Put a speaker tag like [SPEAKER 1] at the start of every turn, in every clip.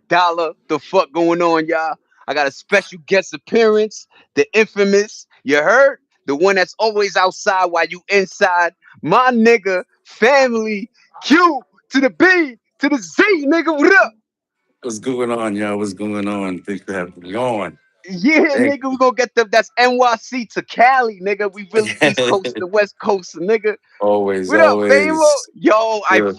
[SPEAKER 1] Dollar. The fuck going on, y'all? I got a special guest appearance, the infamous, you heard? The one that's always outside while you inside. My nigga, family, Q to the B to the Z, nigga, what up?
[SPEAKER 2] What's going on, y'all? What's going on? Thanks for having me on.
[SPEAKER 1] Yeah,
[SPEAKER 2] Thank
[SPEAKER 1] nigga, we gonna get them. That's NYC to Cali, nigga. We really East Coast
[SPEAKER 2] you.
[SPEAKER 1] to West Coast, nigga.
[SPEAKER 2] always,
[SPEAKER 1] What up, Famo?
[SPEAKER 2] always.
[SPEAKER 1] Yo,
[SPEAKER 2] Yeah.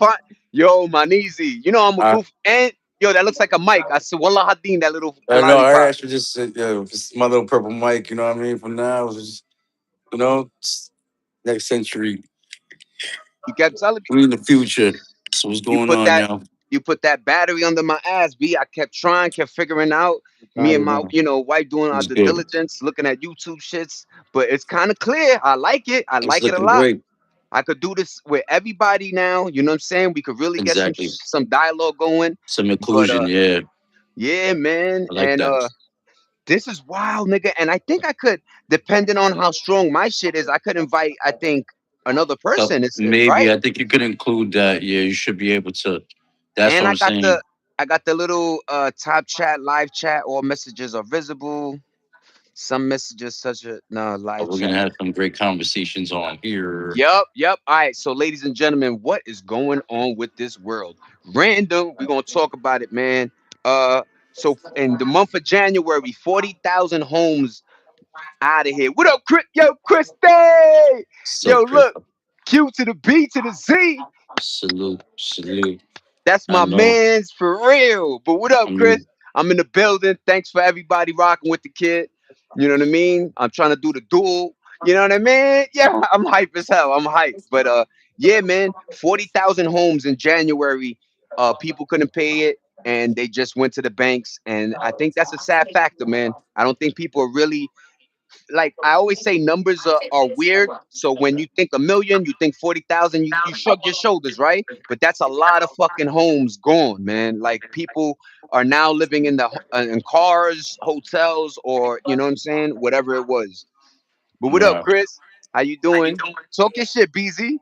[SPEAKER 1] yo, Manizi. You know I'm a
[SPEAKER 2] I,
[SPEAKER 1] goof. And yo, that looks like a mic. I said, Wallah Hadeen, that little
[SPEAKER 2] I know. I
[SPEAKER 1] lollipop.
[SPEAKER 2] actually just said, it's my little purple mic. You know what I mean? For now, it's just, next century,
[SPEAKER 1] You kept telling me
[SPEAKER 2] we in the future. So what's
[SPEAKER 1] you
[SPEAKER 2] going
[SPEAKER 1] put
[SPEAKER 2] on,
[SPEAKER 1] that
[SPEAKER 2] y'all?
[SPEAKER 1] you put that battery under my ass, B. I kept trying, kept figuring out. Me
[SPEAKER 2] I
[SPEAKER 1] and
[SPEAKER 2] don't
[SPEAKER 1] my,
[SPEAKER 2] know.
[SPEAKER 1] wife doing our
[SPEAKER 2] It's
[SPEAKER 1] due
[SPEAKER 2] good.
[SPEAKER 1] diligence, looking at YouTube shits. But it's kind of clear. I like it. I
[SPEAKER 2] It's
[SPEAKER 1] like it a
[SPEAKER 2] looking
[SPEAKER 1] lot.
[SPEAKER 2] great.
[SPEAKER 1] I could do this with everybody now. You know what I'm saying? We could really get some
[SPEAKER 2] Exactly.
[SPEAKER 1] some dialogue going.
[SPEAKER 2] Some
[SPEAKER 1] But
[SPEAKER 2] inclusion. Yeah,
[SPEAKER 1] yeah, man.
[SPEAKER 2] I like
[SPEAKER 1] And
[SPEAKER 2] that.
[SPEAKER 1] this is wild, nigga. And I think I could, depending on how strong my shit is, I could invite, I think, another
[SPEAKER 2] So
[SPEAKER 1] person. It's
[SPEAKER 2] maybe
[SPEAKER 1] right.
[SPEAKER 2] I think you could include that. Yeah, you should be able to. That's
[SPEAKER 1] And
[SPEAKER 2] what I'm saying.
[SPEAKER 1] I got the little top chat, live chat, all messages are visible. Some messages such a no live
[SPEAKER 2] We're gonna
[SPEAKER 1] chat.
[SPEAKER 2] have some great conversations on here.
[SPEAKER 1] Yep, yep. All right. So ladies and gentlemen, what is going on with this world? Random. We're gonna talk about it, man. So in the month of January, 40,000 homes out of here. What up, Chris? Yo, Christy!
[SPEAKER 2] So
[SPEAKER 1] Yo,
[SPEAKER 2] Chris,
[SPEAKER 1] look, Q to the B to the Z.
[SPEAKER 2] salute, salute.
[SPEAKER 1] That's
[SPEAKER 2] I
[SPEAKER 1] my
[SPEAKER 2] know.
[SPEAKER 1] man's for real. But what
[SPEAKER 2] I
[SPEAKER 1] up, Chris?
[SPEAKER 2] mean,
[SPEAKER 1] I'm in the building. Thanks for everybody rocking with the kid. You know what I mean? I'm trying to do the duel. You know what I mean? Yeah, I'm hype as hell. I'm hype. But yeah, man, 40,000 homes in January. People couldn't pay it and they just went to the banks. And I think that's a sad factor, man. I don't think people are really like I always say numbers are weird. So when you think a million, you think 40,000, you shrug your shoulders, right? But that's a lot of fucking homes gone, man. Like people are now living in in cars, hotels, or you know what I'm saying, whatever it was. But what up,
[SPEAKER 2] yeah.
[SPEAKER 1] Chris? How you doing? Talk your shit, BZ.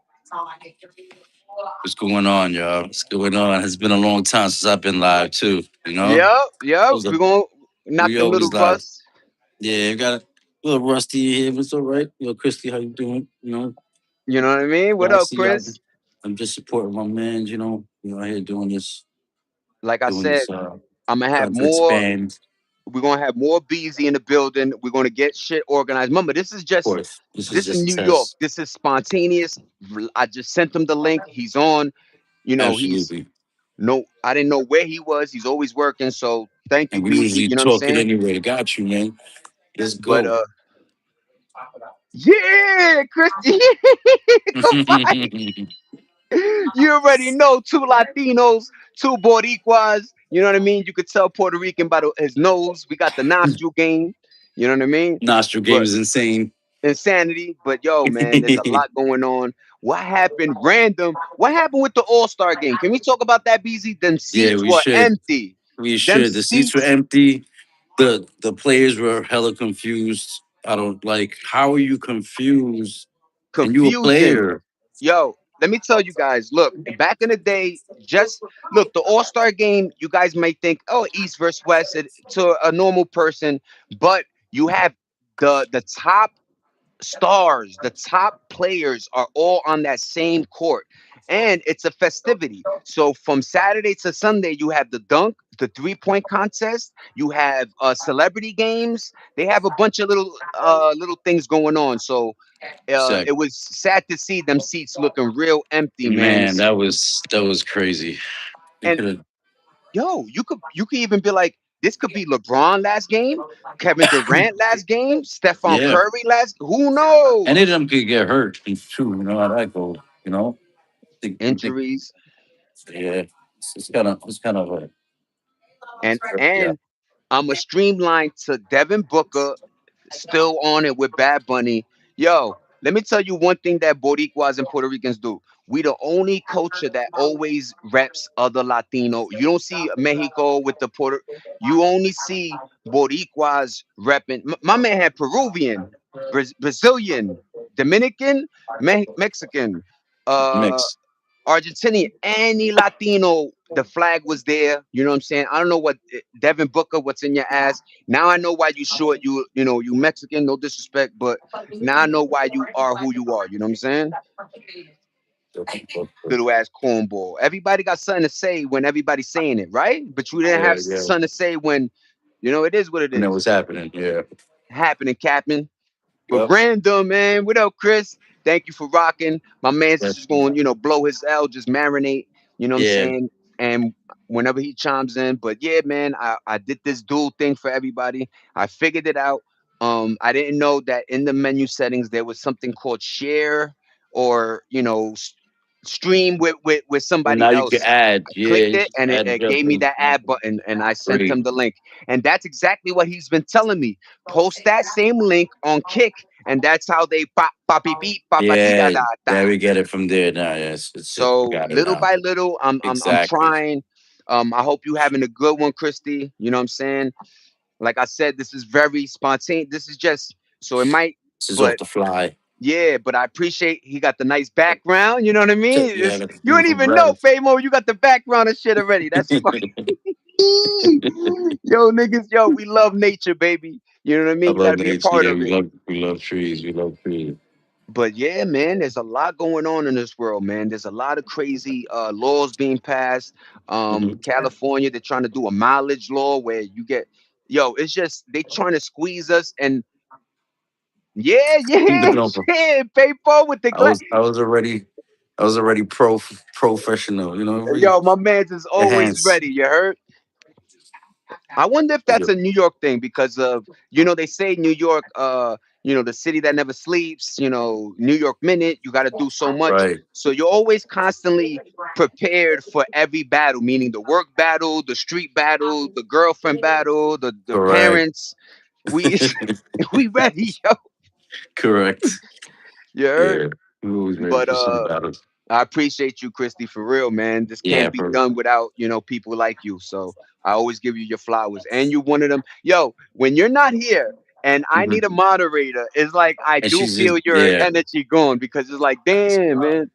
[SPEAKER 2] What's going on, y'all? What's going on? It's been a long time since I've been live too.
[SPEAKER 1] Yep,
[SPEAKER 2] It
[SPEAKER 1] yep.
[SPEAKER 2] was a,
[SPEAKER 1] We're gonna knock
[SPEAKER 2] we
[SPEAKER 1] them
[SPEAKER 2] always
[SPEAKER 1] little
[SPEAKER 2] live.
[SPEAKER 1] rust.
[SPEAKER 2] Yeah, got a little rusty here, but it's all right. Christy, how you doing?
[SPEAKER 1] You know what I mean? What
[SPEAKER 2] Yeah, I
[SPEAKER 1] up,
[SPEAKER 2] see y'all.
[SPEAKER 1] Chris?
[SPEAKER 2] I'm just supporting my man. Out here
[SPEAKER 1] Like I
[SPEAKER 2] doing
[SPEAKER 1] said,
[SPEAKER 2] this,
[SPEAKER 1] I'm gonna have
[SPEAKER 2] trying to
[SPEAKER 1] more.
[SPEAKER 2] expand.
[SPEAKER 1] We're gonna have more BZ in the building. We're gonna get shit organized. Remember,
[SPEAKER 2] Of course, this is
[SPEAKER 1] this is
[SPEAKER 2] just a
[SPEAKER 1] New York.
[SPEAKER 2] test.
[SPEAKER 1] This is spontaneous. I just sent him the link. He's on. You know, he's
[SPEAKER 2] Absolutely.
[SPEAKER 1] no. I didn't know where he was. He's always working. So thank you,
[SPEAKER 2] And we
[SPEAKER 1] BZ.
[SPEAKER 2] usually
[SPEAKER 1] You know what I'm
[SPEAKER 2] talk it
[SPEAKER 1] saying?
[SPEAKER 2] anyway. Got you, man. Let's
[SPEAKER 1] But
[SPEAKER 2] go.
[SPEAKER 1] yeah, Christy, come fight. You already know two Latinos, two Boricuas. You know what I mean? You could tell Puerto Rican by his nose. We got the nostril game. You know what I mean?
[SPEAKER 2] Nostril game
[SPEAKER 1] But
[SPEAKER 2] is insane.
[SPEAKER 1] insanity. But yo, man, there's a lot going on. What happened? Random. What happened with the All Star game? Can we talk about that, BZ? Them
[SPEAKER 2] Yeah,
[SPEAKER 1] seats
[SPEAKER 2] we
[SPEAKER 1] were
[SPEAKER 2] should.
[SPEAKER 1] empty.
[SPEAKER 2] We
[SPEAKER 1] Them
[SPEAKER 2] should. The seats were
[SPEAKER 1] seats
[SPEAKER 2] empty. The players were hella confused. I don't like. How are you confused? And you a
[SPEAKER 1] confusion.
[SPEAKER 2] player?
[SPEAKER 1] Yo, let me tell you guys. Look, back in the day, just look the All Star game. You guys may think, oh, East versus West to a normal person, but you have the top stars, the top players are all on that same court. And it's a festivity. So from Saturday to Sunday, you have the dunk, the 3-point contest, you have celebrity games. They have a bunch of little things going on. So
[SPEAKER 2] Exactly.
[SPEAKER 1] it was sad to see them seats looking real empty, man.
[SPEAKER 2] Man, that was crazy. They
[SPEAKER 1] And
[SPEAKER 2] could have.
[SPEAKER 1] yo, you could even be like, this could be LeBron last game, Kevin Durant last game, Stephon
[SPEAKER 2] Yeah.
[SPEAKER 1] Curry last. Who
[SPEAKER 2] Any of
[SPEAKER 1] knows?
[SPEAKER 2] them could get hurt too. You know how that goes. I think
[SPEAKER 1] Injuries.
[SPEAKER 2] yeah. It's kind of a yeah.
[SPEAKER 1] And I'm a streamline to Devin Booker still on it with Bad Bunny. Yo, let me tell you one thing that Boricuas and Puerto Ricans do. We the only culture that always reps other Latino. You don't see Mexico with the Puerto. You only see Boricuas repping. My man had Peruvian, Brazilian, Dominican, Mexican, uh,
[SPEAKER 2] Mix.
[SPEAKER 1] Argentinian, any Latino, the flag was there. You know what I'm saying? I don't know what Devin Booker, what's in your ass. Now I know why you short. You Mexican, no disrespect, but now I know why you are who you are. You know what I'm saying? Little ass cornball. Everybody got something to say when everybody's saying it, right? But you didn't
[SPEAKER 2] Yeah,
[SPEAKER 1] have
[SPEAKER 2] yeah.
[SPEAKER 1] something to say when it is what it
[SPEAKER 2] When it
[SPEAKER 1] is.
[SPEAKER 2] was happening, yeah.
[SPEAKER 1] Happening, Captain. But
[SPEAKER 2] Yep.
[SPEAKER 1] random, man. What up, Chris? Thank you for rocking. My man's is
[SPEAKER 2] That's
[SPEAKER 1] just going, blow his L, just marinate. You know what I'm
[SPEAKER 2] yeah.
[SPEAKER 1] saying? And whenever he chimes in, but yeah, man, I did this dual thing for everybody. I figured it out. I didn't know that in the menu settings there was something called share or stream with
[SPEAKER 2] And
[SPEAKER 1] somebody
[SPEAKER 2] now you can
[SPEAKER 1] else.
[SPEAKER 2] add,
[SPEAKER 1] I
[SPEAKER 2] yeah,
[SPEAKER 1] clicked
[SPEAKER 2] you
[SPEAKER 1] it
[SPEAKER 2] just
[SPEAKER 1] and
[SPEAKER 2] add
[SPEAKER 1] it
[SPEAKER 2] your
[SPEAKER 1] gave me that add button and I sent
[SPEAKER 2] great.
[SPEAKER 1] him the link. And that's exactly what he's been telling me. Post that same link on Kick, and that's how they pop poppy beep papati da
[SPEAKER 2] Yeah,
[SPEAKER 1] da da.
[SPEAKER 2] yeah, we get it from there now. Yes, it's it. I
[SPEAKER 1] So
[SPEAKER 2] got it
[SPEAKER 1] little
[SPEAKER 2] now.
[SPEAKER 1] by little, I'm
[SPEAKER 2] Exactly.
[SPEAKER 1] trying. I hope you having a good one, Christy. You know what I'm saying? Like I said, this is very spontaneous. This is just so it might,
[SPEAKER 2] This is off
[SPEAKER 1] but
[SPEAKER 2] the fly.
[SPEAKER 1] yeah, but I appreciate he got the nice background. You know what I mean?
[SPEAKER 2] Yeah, that's
[SPEAKER 1] You don't
[SPEAKER 2] beautiful
[SPEAKER 1] even know,
[SPEAKER 2] breath.
[SPEAKER 1] Famo. You got the background and shit already. That's fucking yo, niggas. Yo, we love nature, baby. You know what I
[SPEAKER 2] I
[SPEAKER 1] mean? You got
[SPEAKER 2] love
[SPEAKER 1] to be a
[SPEAKER 2] nature.
[SPEAKER 1] part
[SPEAKER 2] Yeah,
[SPEAKER 1] of it.
[SPEAKER 2] we love trees. We love trees.
[SPEAKER 1] But yeah, man, there's a lot going on in this world, man. There's a lot of crazy laws being passed.
[SPEAKER 2] Hmm.
[SPEAKER 1] California, they're trying to do a mileage law where you get, yo, it's just they trying to squeeze us. And yeah, yeah,
[SPEAKER 2] No, bro.
[SPEAKER 1] yeah, paper with the glass.
[SPEAKER 2] I was already professional. You know,
[SPEAKER 1] Yo, my man's is always
[SPEAKER 2] enhance.
[SPEAKER 1] ready. You heard? I wonder if that's a New York thing because of they say New York, the city that never sleeps. New York minute. You got to do so much,
[SPEAKER 2] Right.
[SPEAKER 1] so you're always constantly prepared for every battle, meaning the work battle, the street battle, the girlfriend battle, the
[SPEAKER 2] Correct.
[SPEAKER 1] parents. We we ready, yo.
[SPEAKER 2] Correct.
[SPEAKER 1] You heard?
[SPEAKER 2] Yeah. We always ready
[SPEAKER 1] But
[SPEAKER 2] for some battles.
[SPEAKER 1] I appreciate you, Christy, for real, man. This
[SPEAKER 2] Yeah,
[SPEAKER 1] can't be
[SPEAKER 2] bro.
[SPEAKER 1] done without, people like you. So I always give you your flowers. And you one of them. Yo, when you're not here and I
[SPEAKER 2] Hmm.
[SPEAKER 1] need a moderator, it's like I
[SPEAKER 2] And
[SPEAKER 1] do
[SPEAKER 2] she's just
[SPEAKER 1] feel your
[SPEAKER 2] yeah.
[SPEAKER 1] energy going because it's like, damn, man,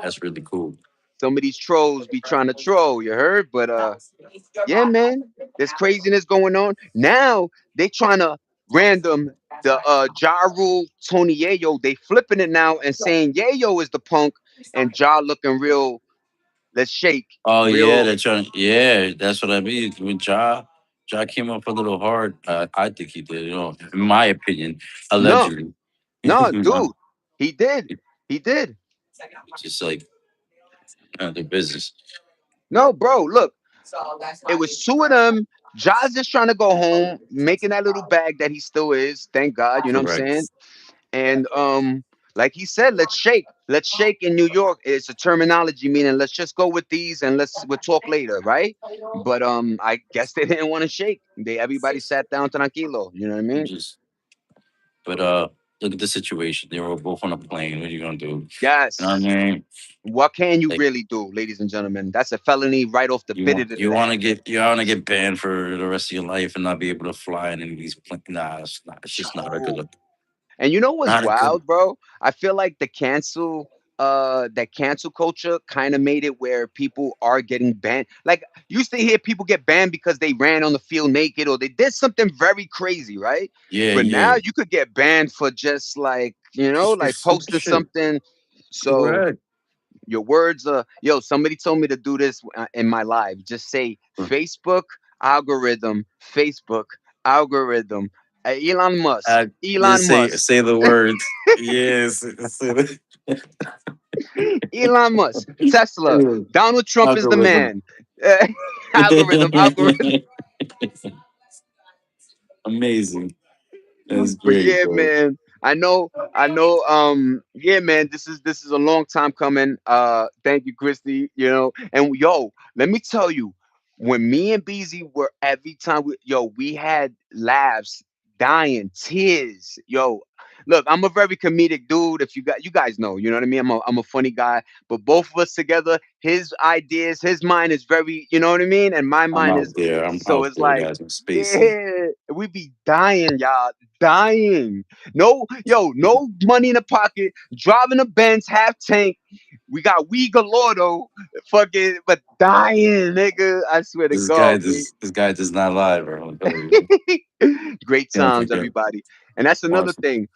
[SPEAKER 2] That's really cool.
[SPEAKER 1] some of these trolls be trying to troll, you heard? But yeah, man, there's craziness going on. Now they trying to random the Ja Rule, Tony Yayo, they flipping it now and saying Yayo is the punk and Ja looking real. Let's shake.
[SPEAKER 2] Oh yeah,
[SPEAKER 1] Real.
[SPEAKER 2] they're trying. Yeah, that's what I mean. When Ja came up a little hard. I think he did. You know, in my opinion,
[SPEAKER 1] No,
[SPEAKER 2] allegedly.
[SPEAKER 1] no,
[SPEAKER 2] You know,
[SPEAKER 1] dude. He did. He did.
[SPEAKER 2] just like their business.
[SPEAKER 1] No, bro. Look, it was two of them. Ja's just trying to go home, making that little bag that he still is. Thank God. You know what I'm saying?
[SPEAKER 2] Correct.
[SPEAKER 1] And like he said, let's shake. Let's shake in New York. It's a terminology meaning let's just go with these and we'll talk later, right? But I guess they didn't want to shake. Everybody sat down tranquilo. You know what I mean?
[SPEAKER 2] Just but look at the situation. They were both on a plane. What are you gonna do? You know what I
[SPEAKER 1] Yes.
[SPEAKER 2] mean?
[SPEAKER 1] What can you
[SPEAKER 2] Like
[SPEAKER 1] really do, ladies and gentlemen? That's a felony right off the bit of the
[SPEAKER 2] you want to get banned for the rest of your life and not be able to fly in any of these planes. Nah, it's not. It's just not a good
[SPEAKER 1] True.
[SPEAKER 2] look.
[SPEAKER 1] And you know what's
[SPEAKER 2] Not a good.
[SPEAKER 1] wild, bro? I feel like that cancel culture kind of made it where people are getting banned. Like you used to hear people get banned because they ran on the field naked or they did something very crazy, right?
[SPEAKER 2] Yeah,
[SPEAKER 1] But now
[SPEAKER 2] yeah.
[SPEAKER 1] you could get banned for just like,
[SPEAKER 2] Just for
[SPEAKER 1] like
[SPEAKER 2] stupid
[SPEAKER 1] posting
[SPEAKER 2] shit.
[SPEAKER 1] something. So
[SPEAKER 2] Correct.
[SPEAKER 1] your words are, yo, somebody told me to do this in my life. Just say Facebook algorithm, Facebook algorithm. Elon Musk,
[SPEAKER 2] Just
[SPEAKER 1] Elon Musk,
[SPEAKER 2] say the words. Yes. Say the
[SPEAKER 1] Elon Musk, Tesla, Donald Trump is the
[SPEAKER 2] algorithm.
[SPEAKER 1] man. Algorithm, algorithm.
[SPEAKER 2] Amazing. That's
[SPEAKER 1] But
[SPEAKER 2] great,
[SPEAKER 1] yeah,
[SPEAKER 2] bro.
[SPEAKER 1] man, I know. Yeah, man, this is a long time coming. Thank you, Christy. And yo, let me tell you, when me and BZ were every time we had laughs, dying, tears. Yo, look, I'm a very comedic dude. If you guys know, you know what I mean. I'm a funny guy. But both of us together, his ideas, his mind is very, you know what I mean, and my
[SPEAKER 2] I'm
[SPEAKER 1] mind
[SPEAKER 2] out
[SPEAKER 1] is.
[SPEAKER 2] there. I'm
[SPEAKER 1] So
[SPEAKER 2] out
[SPEAKER 1] it's
[SPEAKER 2] there,
[SPEAKER 1] like,
[SPEAKER 2] guys. I'm spacey.
[SPEAKER 1] yeah, we be dying, y'all, dying. No, yo, no money in the pocket, driving a Benz half tank, We got we galore though. Fucking but dying, nigga. I swear to God, man.
[SPEAKER 2] This guy does not lie, bro. I'm telling you.
[SPEAKER 1] Great
[SPEAKER 2] Can't
[SPEAKER 1] times,
[SPEAKER 2] forget.
[SPEAKER 1] everybody. And that's another
[SPEAKER 2] Awesome.
[SPEAKER 1] thing.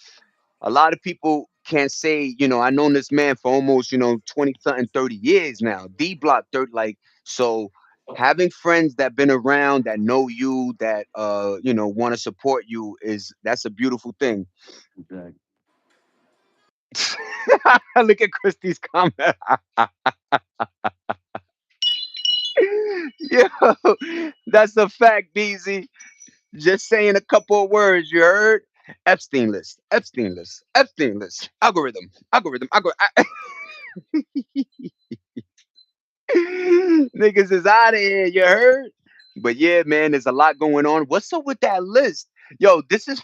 [SPEAKER 1] A lot of people can't say, I known this man for almost, 20 something, 30 years now. D block 30, like, so having friends that been around that know you, that want to support you that's a beautiful thing.
[SPEAKER 2] Exactly.
[SPEAKER 1] Look at Christie's comment. Yo, that's a fact, DZ. Just saying a couple of words, you heard? Epstein list, Epstein list, Epstein list, algorithm, niggas is out of here, you heard? But yeah, man, there's a lot going on. What's up with that list? Yo, this is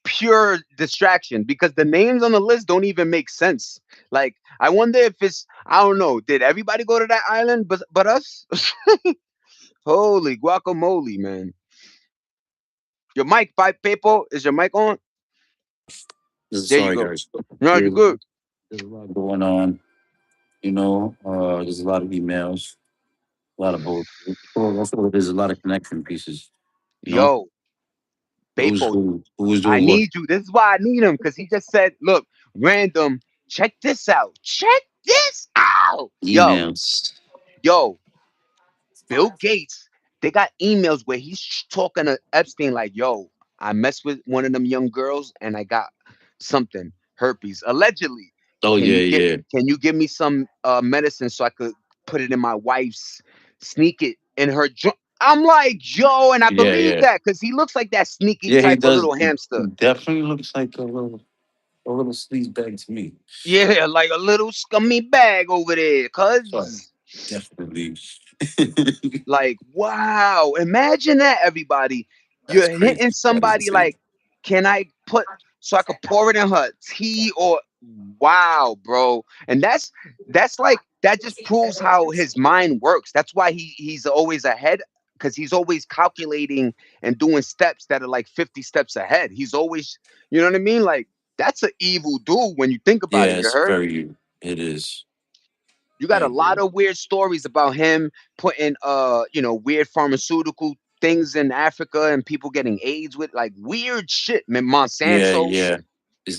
[SPEAKER 1] pure distraction because the names on the list don't even make sense. Like, I wonder if I don't know, did everybody go to that island but us? Holy guacamole, man. Your mic, pipe people, is your mic on? There you
[SPEAKER 2] Sorry,
[SPEAKER 1] go.
[SPEAKER 2] guys.
[SPEAKER 1] No,
[SPEAKER 2] Yeah,
[SPEAKER 1] you're good.
[SPEAKER 2] there's a lot going on. There's a lot of emails, a lot of both. Also, there's a lot of connection pieces. You know,
[SPEAKER 1] Yo, people,
[SPEAKER 2] who was
[SPEAKER 1] I
[SPEAKER 2] doing what?
[SPEAKER 1] need you. This is why I need him because he just said, look, random, check this out. Check this out.
[SPEAKER 2] Emails.
[SPEAKER 1] Yo, Bill Gates, they got emails where he's talking to Epstein like, yo, I messed with one of them young girls and I got something, herpes, allegedly.
[SPEAKER 2] Oh
[SPEAKER 1] Can
[SPEAKER 2] yeah,
[SPEAKER 1] you get
[SPEAKER 2] yeah,
[SPEAKER 1] can you give me some medicine so I could put it in my wife's sneak it in her I'm like, yo, and I
[SPEAKER 2] yeah,
[SPEAKER 1] believe
[SPEAKER 2] yeah,
[SPEAKER 1] that because he looks like that sneaky
[SPEAKER 2] yeah. He
[SPEAKER 1] type of
[SPEAKER 2] does.
[SPEAKER 1] little
[SPEAKER 2] He
[SPEAKER 1] hamster.
[SPEAKER 2] definitely looks like a little sleaze bag to me.
[SPEAKER 1] Yeah, like a little scummy bag over there,
[SPEAKER 2] So
[SPEAKER 1] cuz.
[SPEAKER 2] definitely,
[SPEAKER 1] Like, wow. Imagine that, everybody.
[SPEAKER 2] that's
[SPEAKER 1] You're
[SPEAKER 2] crazy.
[SPEAKER 1] hitting
[SPEAKER 2] That is
[SPEAKER 1] somebody
[SPEAKER 2] insane.
[SPEAKER 1] like, can I put so I could pour it in her tea or wow, bro. And that's like that just proves how his mind works. That's why he's always ahead because he's always calculating and doing steps that are like 50 steps ahead. He's always, you know what I mean? Like that's an evil dude when you think about it,
[SPEAKER 2] Yeah,
[SPEAKER 1] you
[SPEAKER 2] it's
[SPEAKER 1] heard?
[SPEAKER 2] very. It is.
[SPEAKER 1] You
[SPEAKER 2] I
[SPEAKER 1] got a lot
[SPEAKER 2] agree.
[SPEAKER 1] of weird stories about him putting weird pharmaceutical things in Africa and people getting AIDS with like weird shit. Man,
[SPEAKER 2] Yeah,
[SPEAKER 1] Monsanto.
[SPEAKER 2] yeah.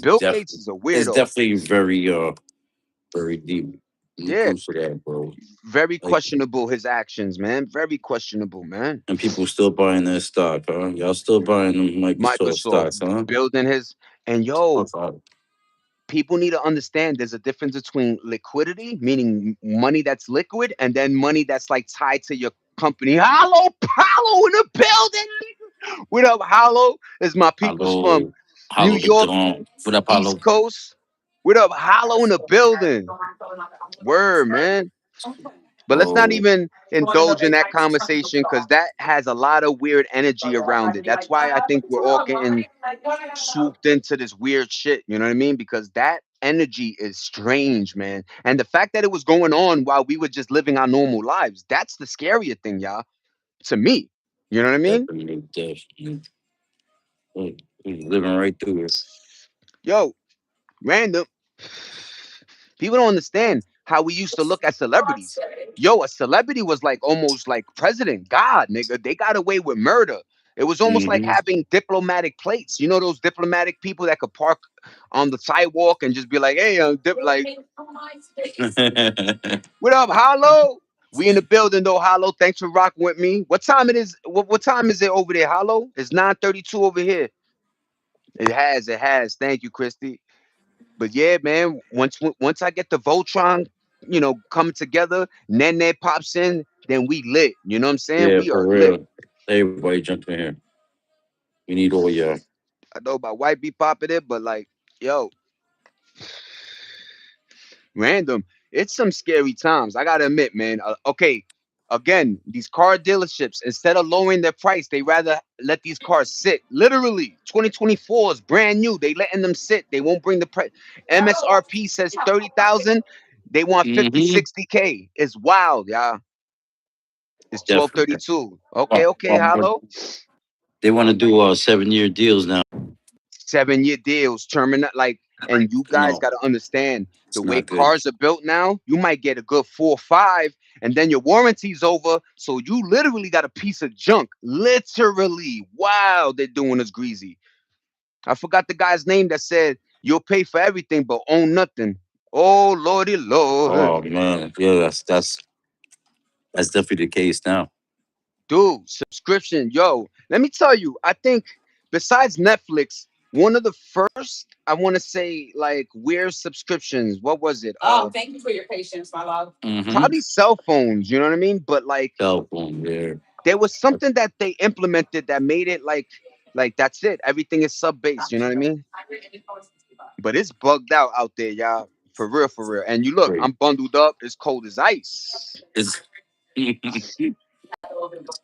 [SPEAKER 1] Bill Gates is a
[SPEAKER 2] It's
[SPEAKER 1] weirdo.
[SPEAKER 2] definitely very deep. You
[SPEAKER 1] Yeah,
[SPEAKER 2] close to that, bro.
[SPEAKER 1] very
[SPEAKER 2] Like,
[SPEAKER 1] questionable his actions, man. Very questionable, man.
[SPEAKER 2] and people still buying their stock, huh? Y'all still buying them Microsoft
[SPEAKER 1] Microsoft
[SPEAKER 2] stocks, huh?
[SPEAKER 1] building his and yo,
[SPEAKER 2] Fuck out.
[SPEAKER 1] people need to understand there's a difference between liquidity, meaning money that's liquid, and then money that's like tied to your company. Hollow in the building. What up, Hollow? Is my peoples from
[SPEAKER 2] Hollow,
[SPEAKER 1] New
[SPEAKER 2] Hollow the
[SPEAKER 1] York,
[SPEAKER 2] Dawn. What up,
[SPEAKER 1] East
[SPEAKER 2] Hollow?
[SPEAKER 1] Coast. What up, Hollow in the building? Word, man. But let's not
[SPEAKER 2] Oh,
[SPEAKER 1] even indulge in that conversation because that has a lot of weird energy around it. That's why I think we're all getting swooped into this weird shit. You know what I mean? Because that energy is strange, man. And the fact that it was going on while we were just living our normal lives, that's the scarier thing, y'all. To me. You know what I mean?
[SPEAKER 2] definitely, definitely. Look, he's living right through it.
[SPEAKER 1] Yo, random. People don't understand how we used to look at celebrities. Yo, a celebrity was like almost like president, God, nigga. They got away with murder. It was almost like
[SPEAKER 2] Hmm.
[SPEAKER 1] having diplomatic plates. You know those diplomatic people that could park on the sidewalk and just be like, "Hey, like, what up, Hollow? We in the building though, Hollow. Thanks for rocking with me. What time it is? What time is it over there, Hollow? It's 9:32 over here. It has, it has. Thank you, Christy. But yeah, man, once I get the Voltron, coming together, Nene pops in, then we lit. You know what I'm saying?
[SPEAKER 2] Yeah,
[SPEAKER 1] We
[SPEAKER 2] for
[SPEAKER 1] are lit.
[SPEAKER 2] real. Everybody jump in here. We need all y'all.
[SPEAKER 1] I know about white be popping it, but like, yo, random. It's some scary times. I gotta admit, man. Okay, again, these car dealerships, instead of lowering their price, they rather let these cars sit. Literally, 2024 is brand new. They letting them sit. They won't bring the price. MSRP says 30,000. They want 50,
[SPEAKER 2] Hmm.
[SPEAKER 1] 60K. It's wild, y'all. It's
[SPEAKER 2] Definitely.
[SPEAKER 1] 1232. Okay, okay, hello.
[SPEAKER 2] They want to do 7-year deals now.
[SPEAKER 1] 7-year deals, terminal like And you guys
[SPEAKER 2] No,
[SPEAKER 1] got to understand the
[SPEAKER 2] it's
[SPEAKER 1] way
[SPEAKER 2] not good.
[SPEAKER 1] cars are built now, you might get a good 4 or 5, and then your warranty's over. So you literally got a piece of junk. Literally. Wow, they're doing us greasy. I forgot the guy's name that said, you'll pay for everything but own nothing. Oh, Lordy Lord.
[SPEAKER 2] Oh man, yeah, that's definitely the case now.
[SPEAKER 1] Dude, subscription. Yo, let me tell you, I think besides Netflix, one of the first, I want to say, like, weird subscriptions, what was it?
[SPEAKER 2] Mm-hmm.
[SPEAKER 1] Probably cell phones, you know what I mean? But like,
[SPEAKER 2] Cell phone, yeah.
[SPEAKER 1] there was something that they implemented that made it like that's it. Everything is sub based, you know what I mean? But it's bugged out there, y'all. For real, for real. And you look,
[SPEAKER 2] Great.
[SPEAKER 1] I'm bundled up. It's cold as ice.
[SPEAKER 2] It's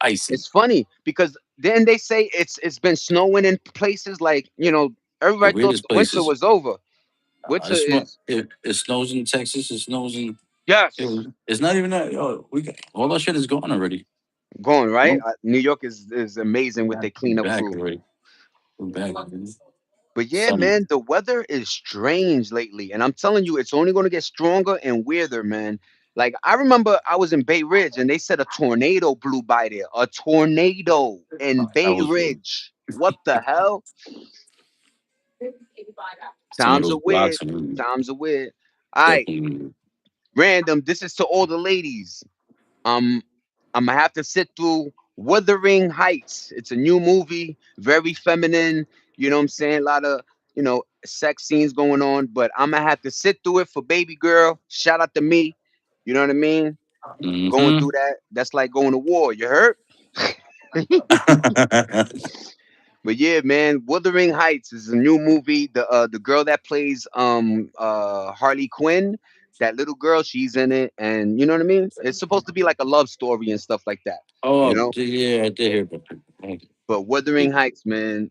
[SPEAKER 2] icy.
[SPEAKER 1] It's funny because then they say it's been snowing in places like
[SPEAKER 2] The
[SPEAKER 1] everybody thought
[SPEAKER 2] weirdest
[SPEAKER 1] the winter
[SPEAKER 2] places.
[SPEAKER 1] was over. Winter is
[SPEAKER 2] It snows in Texas. It snows in.
[SPEAKER 1] yes
[SPEAKER 2] It's not even that. Yo, we got all that shit is gone already.
[SPEAKER 1] going right.
[SPEAKER 2] No,
[SPEAKER 1] New York is amazing with their
[SPEAKER 2] we
[SPEAKER 1] cleanup
[SPEAKER 2] back
[SPEAKER 1] crew.
[SPEAKER 2] already. We're back. Man.
[SPEAKER 1] But yeah,
[SPEAKER 2] Summer.
[SPEAKER 1] man, the weather is strange lately, and I'm telling you, it's only going to get stronger and weirder, man. Like I remember, I was in Bay Ridge, and they said a tornado blew by there. A tornado in
[SPEAKER 2] That
[SPEAKER 1] Bay
[SPEAKER 2] was weird.
[SPEAKER 1] Ridge. What the hell?
[SPEAKER 2] Some of
[SPEAKER 1] Times
[SPEAKER 2] those
[SPEAKER 1] are weird.
[SPEAKER 2] blocks and
[SPEAKER 1] Times are weird. All right,
[SPEAKER 2] definitely.
[SPEAKER 1] random. This is to all the ladies. Um, I'm gonna have to sit through Wuthering Heights. It's a new movie, very feminine. You know what I'm saying? A lot of sex scenes going on, but I'm gonna have to sit through it for baby girl. Shout out to me. You know what I mean? Going
[SPEAKER 2] Mm-hmm.
[SPEAKER 1] through that, that's like going to war. You heard? But yeah, man, Wuthering Heights is a new movie. The girl that plays Harley Quinn, that little girl, she's in it, and you know what I mean. It's supposed to be like a love story and stuff like that, you
[SPEAKER 2] Oh,
[SPEAKER 1] know.
[SPEAKER 2] yeah, I did hear about that.
[SPEAKER 1] But Wuthering Heights, man,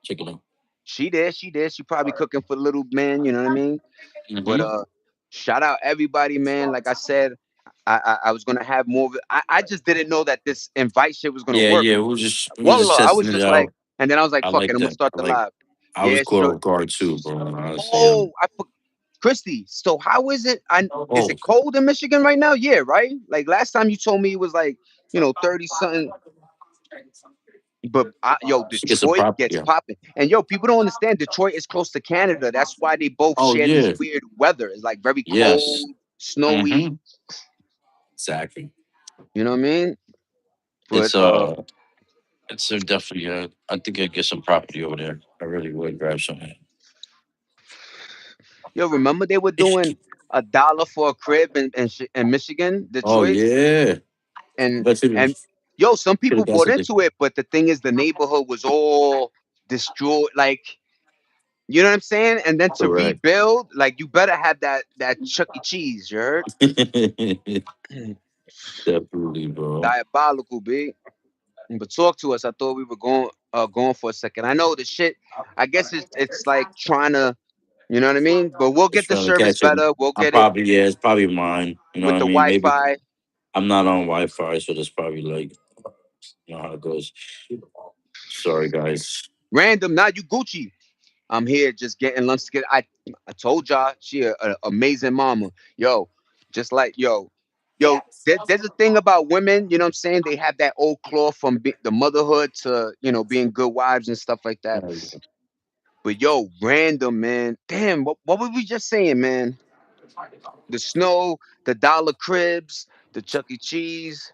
[SPEAKER 2] Check it out.
[SPEAKER 1] she there, she there. She probably cooking for the little man, you know what I mean. But
[SPEAKER 2] Mm-hmm.
[SPEAKER 1] shout out everybody, man. Like I said, I was gonna have more of it. I just didn't know that this invite shit was gonna
[SPEAKER 2] Yeah,
[SPEAKER 1] work.
[SPEAKER 2] yeah. We were just
[SPEAKER 1] Wallah, I
[SPEAKER 2] testing
[SPEAKER 1] was
[SPEAKER 2] it
[SPEAKER 1] just like,
[SPEAKER 2] out.
[SPEAKER 1] and then I was like,
[SPEAKER 2] I
[SPEAKER 1] fuck it,
[SPEAKER 2] like
[SPEAKER 1] I'm gonna
[SPEAKER 2] that.
[SPEAKER 1] start the live.
[SPEAKER 2] I was
[SPEAKER 1] Yeah,
[SPEAKER 2] caught
[SPEAKER 1] sure.
[SPEAKER 2] off guard too, bro. Honestly,
[SPEAKER 1] Oh, Christy. So how is it? Is
[SPEAKER 2] oh,
[SPEAKER 1] it cold in Michigan right now? Yeah, right. Like last time you told me it was like 30 something. But yo,
[SPEAKER 2] she gets a
[SPEAKER 1] Detroit
[SPEAKER 2] prop.
[SPEAKER 1] gets
[SPEAKER 2] Yeah.
[SPEAKER 1] popping, and yo, people don't understand. Detroit is close to Canada. That's why they both
[SPEAKER 2] Oh
[SPEAKER 1] share these
[SPEAKER 2] yeah.
[SPEAKER 1] weird weather. It's like very
[SPEAKER 2] Yes.
[SPEAKER 1] cold, snowy.
[SPEAKER 2] Mm-hmm. Exactly.
[SPEAKER 1] You know what I mean? But
[SPEAKER 2] It's it's definitely. I think I'd get some property over there. I really would grab some.
[SPEAKER 1] yo, remember they were doing $1 for a crib in Michigan,
[SPEAKER 2] Oh
[SPEAKER 1] Detroit,
[SPEAKER 2] yeah.
[SPEAKER 1] and
[SPEAKER 2] Bet you
[SPEAKER 1] and yo, some
[SPEAKER 2] could have
[SPEAKER 1] people
[SPEAKER 2] got
[SPEAKER 1] bought
[SPEAKER 2] something.
[SPEAKER 1] into it, but the thing is, the neighborhood was all destroyed. Like, you know what I'm saying? And then to
[SPEAKER 2] Correct.
[SPEAKER 1] rebuild, like, you better have that Chuck E. Cheese. You heard?
[SPEAKER 2] Definitely, bro.
[SPEAKER 1] Diabolical, big. But talk to us. I thought we were going for a second. I know the shit. I guess it's like trying to, you know what I mean. But we'll
[SPEAKER 2] Just
[SPEAKER 1] get the
[SPEAKER 2] trying to
[SPEAKER 1] service
[SPEAKER 2] catch it.
[SPEAKER 1] better. We'll
[SPEAKER 2] I'm
[SPEAKER 1] get it
[SPEAKER 2] probably yeah. It's probably mine. You know
[SPEAKER 1] with
[SPEAKER 2] what I
[SPEAKER 1] the
[SPEAKER 2] mean? Maybe
[SPEAKER 1] Wi-Fi.
[SPEAKER 2] I'm not on Wi-Fi, so that's probably like you know how it goes. Sorry, guys.
[SPEAKER 1] Random. Now you Gucci. I'm here just getting lunch together. I told y'all she a amazing mama. Yo, just like yo. There's a thing about women. You know what I'm saying? They have that old claw from the motherhood to being good wives and stuff like that. But yo, random man. Damn, what were we just saying, man? The snow, the dollar cribs, the Chuck E. Cheese.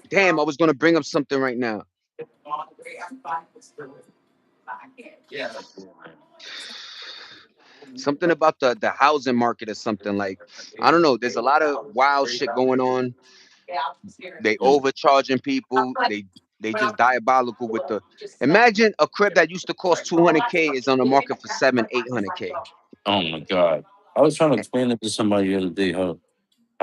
[SPEAKER 1] Damn, I was gonna bring up something right now. Something about the housing market or something like I don't know. There's a lot of wild shit going on. They
[SPEAKER 2] Yeah.
[SPEAKER 1] overcharging people. They just diabolical with the. Imagine a crib that used to cost 200K is on the market for 700-800K.
[SPEAKER 2] Oh my god. I was trying to explain it to somebody the other day how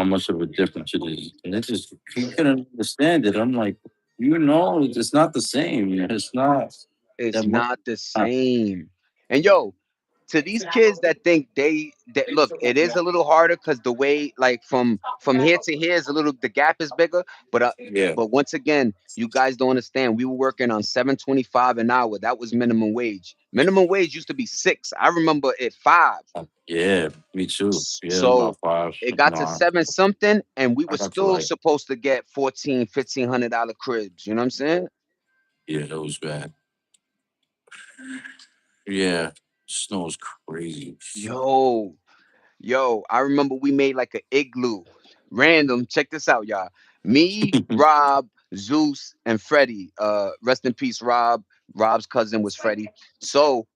[SPEAKER 2] much of a difference it is, and it just he couldn't understand it. I'm like, it's not the same. It's not
[SPEAKER 1] It's
[SPEAKER 2] that much.
[SPEAKER 1] not the same. And yo, to these kids that think they look, it is a little harder because the way, like, from here to here is a little, the gap is bigger. But
[SPEAKER 2] Yeah.
[SPEAKER 1] but once again, you guys don't understand. We were working on 7.25 an hour. That was minimum wage. Minimum wage used to be 6. I remember it 5.
[SPEAKER 2] Yeah, me too. Yeah,
[SPEAKER 1] So
[SPEAKER 2] about five.
[SPEAKER 1] it got to
[SPEAKER 2] No,
[SPEAKER 1] 7 something, and we
[SPEAKER 2] I
[SPEAKER 1] were
[SPEAKER 2] got to
[SPEAKER 1] still
[SPEAKER 2] like,
[SPEAKER 1] supposed to get 14, $1,500 cribs. You know what I'm saying?
[SPEAKER 2] yeah, that was bad. Yeah, snow's crazy.
[SPEAKER 1] Yo, yo, I remember we made like an igloo. Random. Check this out, y'all. Me, Rob, Zeus, and Freddie. Rest in peace, Rob. Rob's cousin was Freddie. So,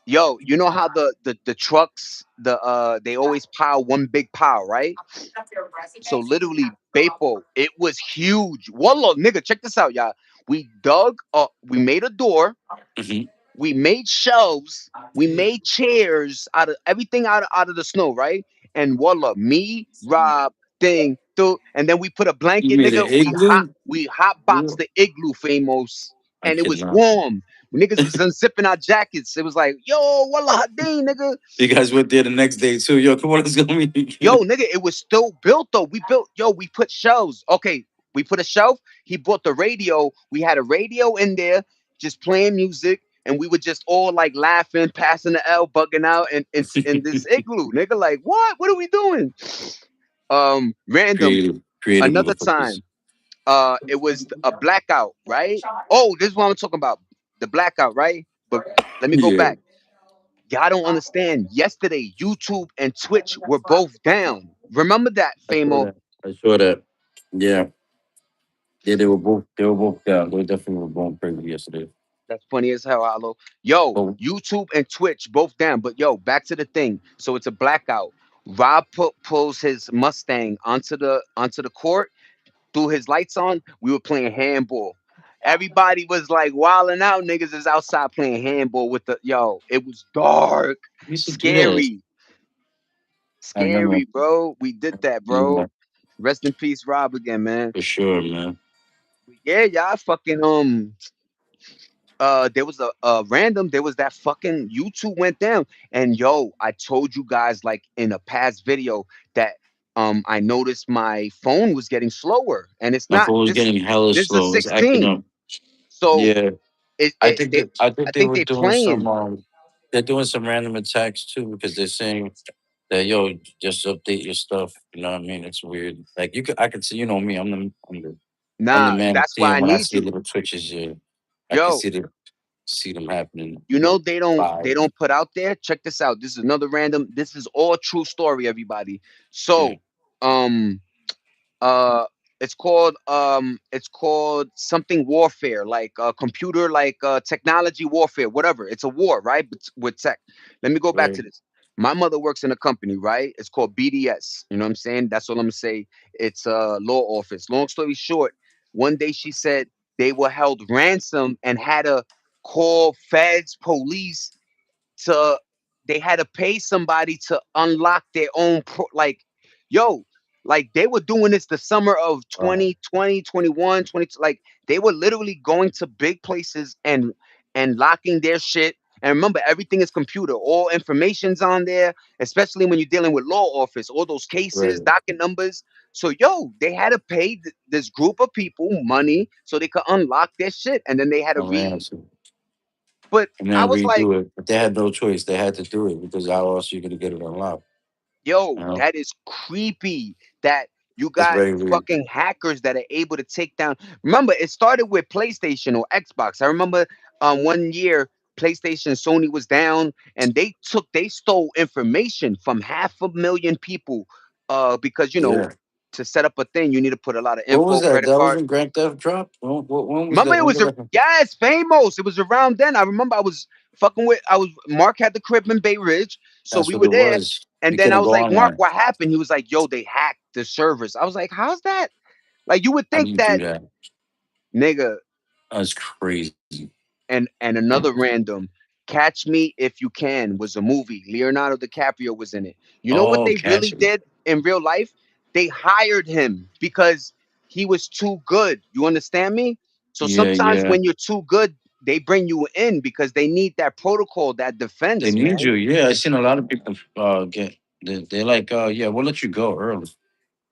[SPEAKER 1] yo, you know how the trucks, they always pile one big pile, right? So literally, Bepo, it was huge. Wallah, nigga, check this out, y'all. We dug up, we made a door,
[SPEAKER 2] Hmm.
[SPEAKER 1] we made shelves, we made chairs out of everything, out of the snow, right? And voila, me, Rob, and then we put a
[SPEAKER 2] You
[SPEAKER 1] blanket,
[SPEAKER 2] made
[SPEAKER 1] nigga.
[SPEAKER 2] an igloo?
[SPEAKER 1] We hot
[SPEAKER 2] Yeah.
[SPEAKER 1] boxed the igloo, famous,
[SPEAKER 2] I
[SPEAKER 1] and it was
[SPEAKER 2] cannot.
[SPEAKER 1] warm. Niggas was unzipping our jackets. It was like, yo, wallah hadeen, nigga.
[SPEAKER 2] You guys went there the next day too. Yo, come on, let's go
[SPEAKER 1] Yo,
[SPEAKER 2] meet.
[SPEAKER 1] nigga, it was still built though. We put shelves. Okay, we put a shelf. He bought the radio. We had a radio in there, just playing music, and we were just all like laughing, passing the L, bugging out, in this igloo, nigga. Like, what? What are we doing? Random.
[SPEAKER 2] Creative
[SPEAKER 1] Another
[SPEAKER 2] motherfuckers.
[SPEAKER 1] time, it was a blackout, right? Oh, this is what I'm talking about. The blackout, right? But let me go
[SPEAKER 2] Yeah,
[SPEAKER 1] back. Y'all don't understand. Yesterday, YouTube and Twitch were both down. Remember that,
[SPEAKER 2] I saw
[SPEAKER 1] Famo?
[SPEAKER 2] that. I saw that. Yeah, yeah, they were both down. They definitely were going crazy yesterday.
[SPEAKER 1] That's funny as hell, Hollow. Yo,
[SPEAKER 2] But
[SPEAKER 1] YouTube and Twitch both down. But yo, back to the thing. So it's a blackout. Rob pulls his Mustang onto the court, threw his lights on. We were playing handball. Everybody was like wilding out. Niggas is outside playing handball with the yo. It was dark,
[SPEAKER 2] we used to do that.
[SPEAKER 1] scary,
[SPEAKER 2] I remember.
[SPEAKER 1] scary, bro. We did that, bro.
[SPEAKER 2] Yeah,
[SPEAKER 1] Rest in peace, Rob again, man.
[SPEAKER 2] for sure, man.
[SPEAKER 1] Yeah, y'all fucking there was a random, there was that fucking YouTube went down. And yo, I told you guys like in a past video that I noticed my phone was getting slower, and it's
[SPEAKER 2] My
[SPEAKER 1] not
[SPEAKER 2] phone was
[SPEAKER 1] this.
[SPEAKER 2] getting hella
[SPEAKER 1] This is a
[SPEAKER 2] slow. It's acting up.
[SPEAKER 1] 16. So
[SPEAKER 2] Yeah, I
[SPEAKER 1] it
[SPEAKER 2] think
[SPEAKER 1] they,
[SPEAKER 2] that I think
[SPEAKER 1] I
[SPEAKER 2] they
[SPEAKER 1] think
[SPEAKER 2] were
[SPEAKER 1] they
[SPEAKER 2] doing some.
[SPEAKER 1] playing.
[SPEAKER 2] They're doing some random attacks too because they're saying that yo, just update your stuff. You know what I mean? It's weird. Like I could see. You know me. I'm the
[SPEAKER 1] Nah,
[SPEAKER 2] man
[SPEAKER 1] that's why
[SPEAKER 2] seeing
[SPEAKER 1] I
[SPEAKER 2] when I
[SPEAKER 1] need
[SPEAKER 2] see
[SPEAKER 1] you.
[SPEAKER 2] little twitches. Yeah, I can
[SPEAKER 1] Yo,
[SPEAKER 2] see them happening.
[SPEAKER 1] you know they don't
[SPEAKER 2] Live.
[SPEAKER 1] they don't put out there. Check this out. This is another random. This is all true story, everybody.
[SPEAKER 2] Yeah,
[SPEAKER 1] So um uh it's called something warfare, like computer, like technology warfare, whatever. It's a war, right? But with tech. Let me go back to
[SPEAKER 2] right.
[SPEAKER 1] this. My mother works in a company, right? It's called BDS. You know what I'm saying? That's all I'm gonna say. It's a law office. Long story short, one day she said they were held ransom and had to call feds, police, to they had to pay somebody to unlock their own like, yo, like they were doing this the summer of
[SPEAKER 2] Uh,
[SPEAKER 1] 2020, 21, 20, like they were literally going to big places and locking their shit. And remember, everything is computer, all information's on there, especially when you're dealing with law office, all those cases,
[SPEAKER 2] right.
[SPEAKER 1] docket numbers. So yo, they had to pay this group of people money so they could unlock their shit, and then they had to
[SPEAKER 2] I'm ransom.
[SPEAKER 1] but
[SPEAKER 2] And
[SPEAKER 1] I
[SPEAKER 2] then
[SPEAKER 1] was like,
[SPEAKER 2] redo it. But they had no choice. They had to do it because how else are you gonna get it unlocked?
[SPEAKER 1] yo,
[SPEAKER 2] You know,
[SPEAKER 1] that is creepy that you
[SPEAKER 2] it's
[SPEAKER 1] got
[SPEAKER 2] very weird.
[SPEAKER 1] fucking hackers that are able to take down. Remember, it started with PlayStation or Xbox. I remember one year PlayStation, Sony was down, and they stole information from 500,000 people, because
[SPEAKER 2] Yeah.
[SPEAKER 1] to set up a thing you need to put a lot of
[SPEAKER 2] What was
[SPEAKER 1] info,
[SPEAKER 2] that?
[SPEAKER 1] credit
[SPEAKER 2] That was
[SPEAKER 1] card.
[SPEAKER 2] when Grand Theft dropped. When was
[SPEAKER 1] Remember,
[SPEAKER 2] that?
[SPEAKER 1] it
[SPEAKER 2] When
[SPEAKER 1] was
[SPEAKER 2] did that?
[SPEAKER 1] yes, famous. It was around then. I remember I was Mark had the crib in Bay Ridge, so
[SPEAKER 2] That's
[SPEAKER 1] we
[SPEAKER 2] what
[SPEAKER 1] were
[SPEAKER 2] it
[SPEAKER 1] there.
[SPEAKER 2] was.
[SPEAKER 1] And
[SPEAKER 2] You
[SPEAKER 1] then I
[SPEAKER 2] couldn't
[SPEAKER 1] was
[SPEAKER 2] go
[SPEAKER 1] like, Mark,
[SPEAKER 2] online.
[SPEAKER 1] what happened? He was like, yo, they hacked the servers. I was like, how's that? Like, you would
[SPEAKER 2] How do
[SPEAKER 1] think
[SPEAKER 2] you do
[SPEAKER 1] that,
[SPEAKER 2] that?
[SPEAKER 1] nigga.
[SPEAKER 2] That's crazy.
[SPEAKER 1] And another random, Catch Me If You Can was a movie. Leonardo DiCaprio was in it. You know what
[SPEAKER 2] Oh,
[SPEAKER 1] they really
[SPEAKER 2] catch me.
[SPEAKER 1] did in real life? They hired him because he was too good. You understand me? So
[SPEAKER 2] Yeah,
[SPEAKER 1] sometimes
[SPEAKER 2] yeah.
[SPEAKER 1] when you're too good, they bring you in because they need that protocol, that
[SPEAKER 2] They
[SPEAKER 1] defense,
[SPEAKER 2] need
[SPEAKER 1] man.
[SPEAKER 2] you. Yeah, I seen a lot of people get. They're like, yeah, we'll let you go early,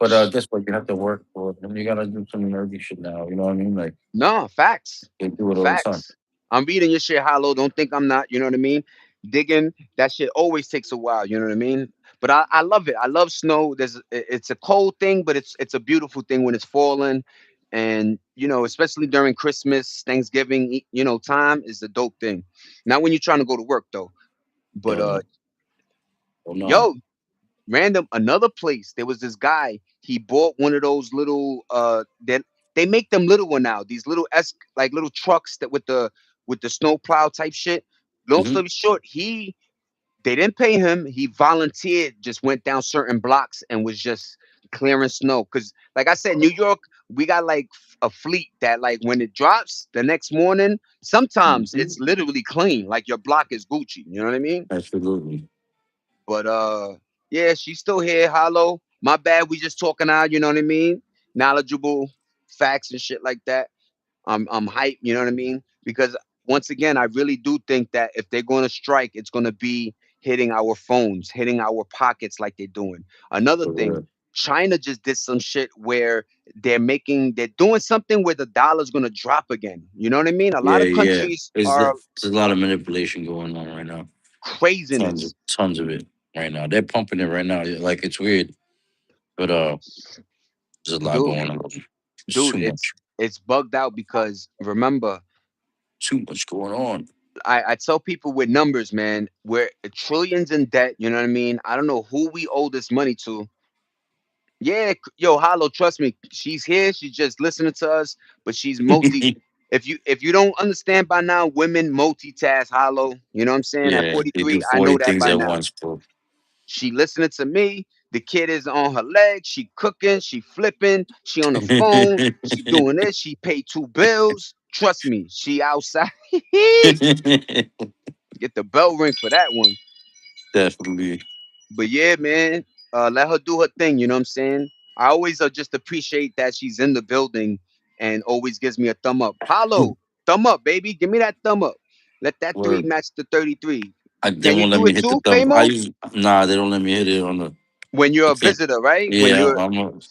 [SPEAKER 2] but guess what? You have to work for it, and you gotta do some nerdy shit now. You know what I mean? Like
[SPEAKER 1] No, facts.
[SPEAKER 2] they do it all the time.
[SPEAKER 1] Facts. I'm reading your shit hollow. Don't think I'm not, you know what I mean? Digging, that shit always takes a while, you know what I mean? But I love it. I love snow. It's a cold thing, but it's a beautiful thing when it's falling. And especially during Christmas, Thanksgiving, time is a dope thing. Not when you're trying to go to work though. But
[SPEAKER 2] Hell no. Oh no.
[SPEAKER 1] yo, random another place. There was this guy. He bought one of those little they make them little one now. These little like little trucks that with the snow plow type shit. Long
[SPEAKER 2] Hmm.
[SPEAKER 1] story short, they didn't pay him. He volunteered, just went down certain blocks and was just clearing snow. Cause like I said, New York, we got like a fleet that like when it drops the next morning, sometimes
[SPEAKER 2] Hmm.
[SPEAKER 1] it's literally clean. Like your block is Gucci. You know what I mean?
[SPEAKER 2] Absolutely.
[SPEAKER 1] But yeah, she's still here. Hollow. My bad. We just talking out. You know what I mean? Knowledgeable facts and shit like that. I'm hype. You know what I mean? Because once again, I really do think that if they're going to strike, it's going to be hitting our phones, hitting our pockets like they're doing. Another
[SPEAKER 2] For
[SPEAKER 1] thing,
[SPEAKER 2] real.
[SPEAKER 1] China just did some shit where they're doing something where the dollar's going to drop again. You know what I mean? A lot
[SPEAKER 2] Yeah,
[SPEAKER 1] of
[SPEAKER 2] yeah.
[SPEAKER 1] countries
[SPEAKER 2] There's
[SPEAKER 1] are
[SPEAKER 2] there's a lot of manipulation going on right now.
[SPEAKER 1] craziness.
[SPEAKER 2] Tons of it right now. They're pumping it right now. Like it's weird, but there's a lot
[SPEAKER 1] Dude,
[SPEAKER 2] going on. It's
[SPEAKER 1] dude,
[SPEAKER 2] too
[SPEAKER 1] it's
[SPEAKER 2] much.
[SPEAKER 1] it's bugged out because remember,
[SPEAKER 2] Too much going on.
[SPEAKER 1] I tell people with numbers, man, we're trillions in debt. You know what I mean? I don't know who we owe this money to. Yeah, yo, Hollow, trust me, she's here. She's just listening to us, but she's multi. If you don't understand by now, women multitask. Hollow, you know what I'm saying? At
[SPEAKER 2] Yeah, they do
[SPEAKER 1] 43, I know
[SPEAKER 2] 40
[SPEAKER 1] that
[SPEAKER 2] things
[SPEAKER 1] by
[SPEAKER 2] at
[SPEAKER 1] now.
[SPEAKER 2] once, bro.
[SPEAKER 1] She listening to me. The kid is on her legs. She cooking. She flipping. She on the phone. She doing this. She paid two bills. Trust me, she outside. Get the bell ring for that one.
[SPEAKER 2] Definitely.
[SPEAKER 1] But yeah, man, let her do her thing. You know what I'm saying? I always just appreciate that she's in the building and always gives me a thumb up. Hollow, thumb up, baby. Give me that thumb up. Let that three
[SPEAKER 2] Word.
[SPEAKER 1] match the 33.
[SPEAKER 2] They
[SPEAKER 1] Can you
[SPEAKER 2] won't let
[SPEAKER 1] do
[SPEAKER 2] me
[SPEAKER 1] it
[SPEAKER 2] hit the
[SPEAKER 1] too,
[SPEAKER 2] thumb. I
[SPEAKER 1] Famo?
[SPEAKER 2] use Nah. They don't let me hit it on the.
[SPEAKER 1] When you're
[SPEAKER 2] I
[SPEAKER 1] a
[SPEAKER 2] can't.
[SPEAKER 1] visitor, right? When
[SPEAKER 2] Yeah,
[SPEAKER 1] you're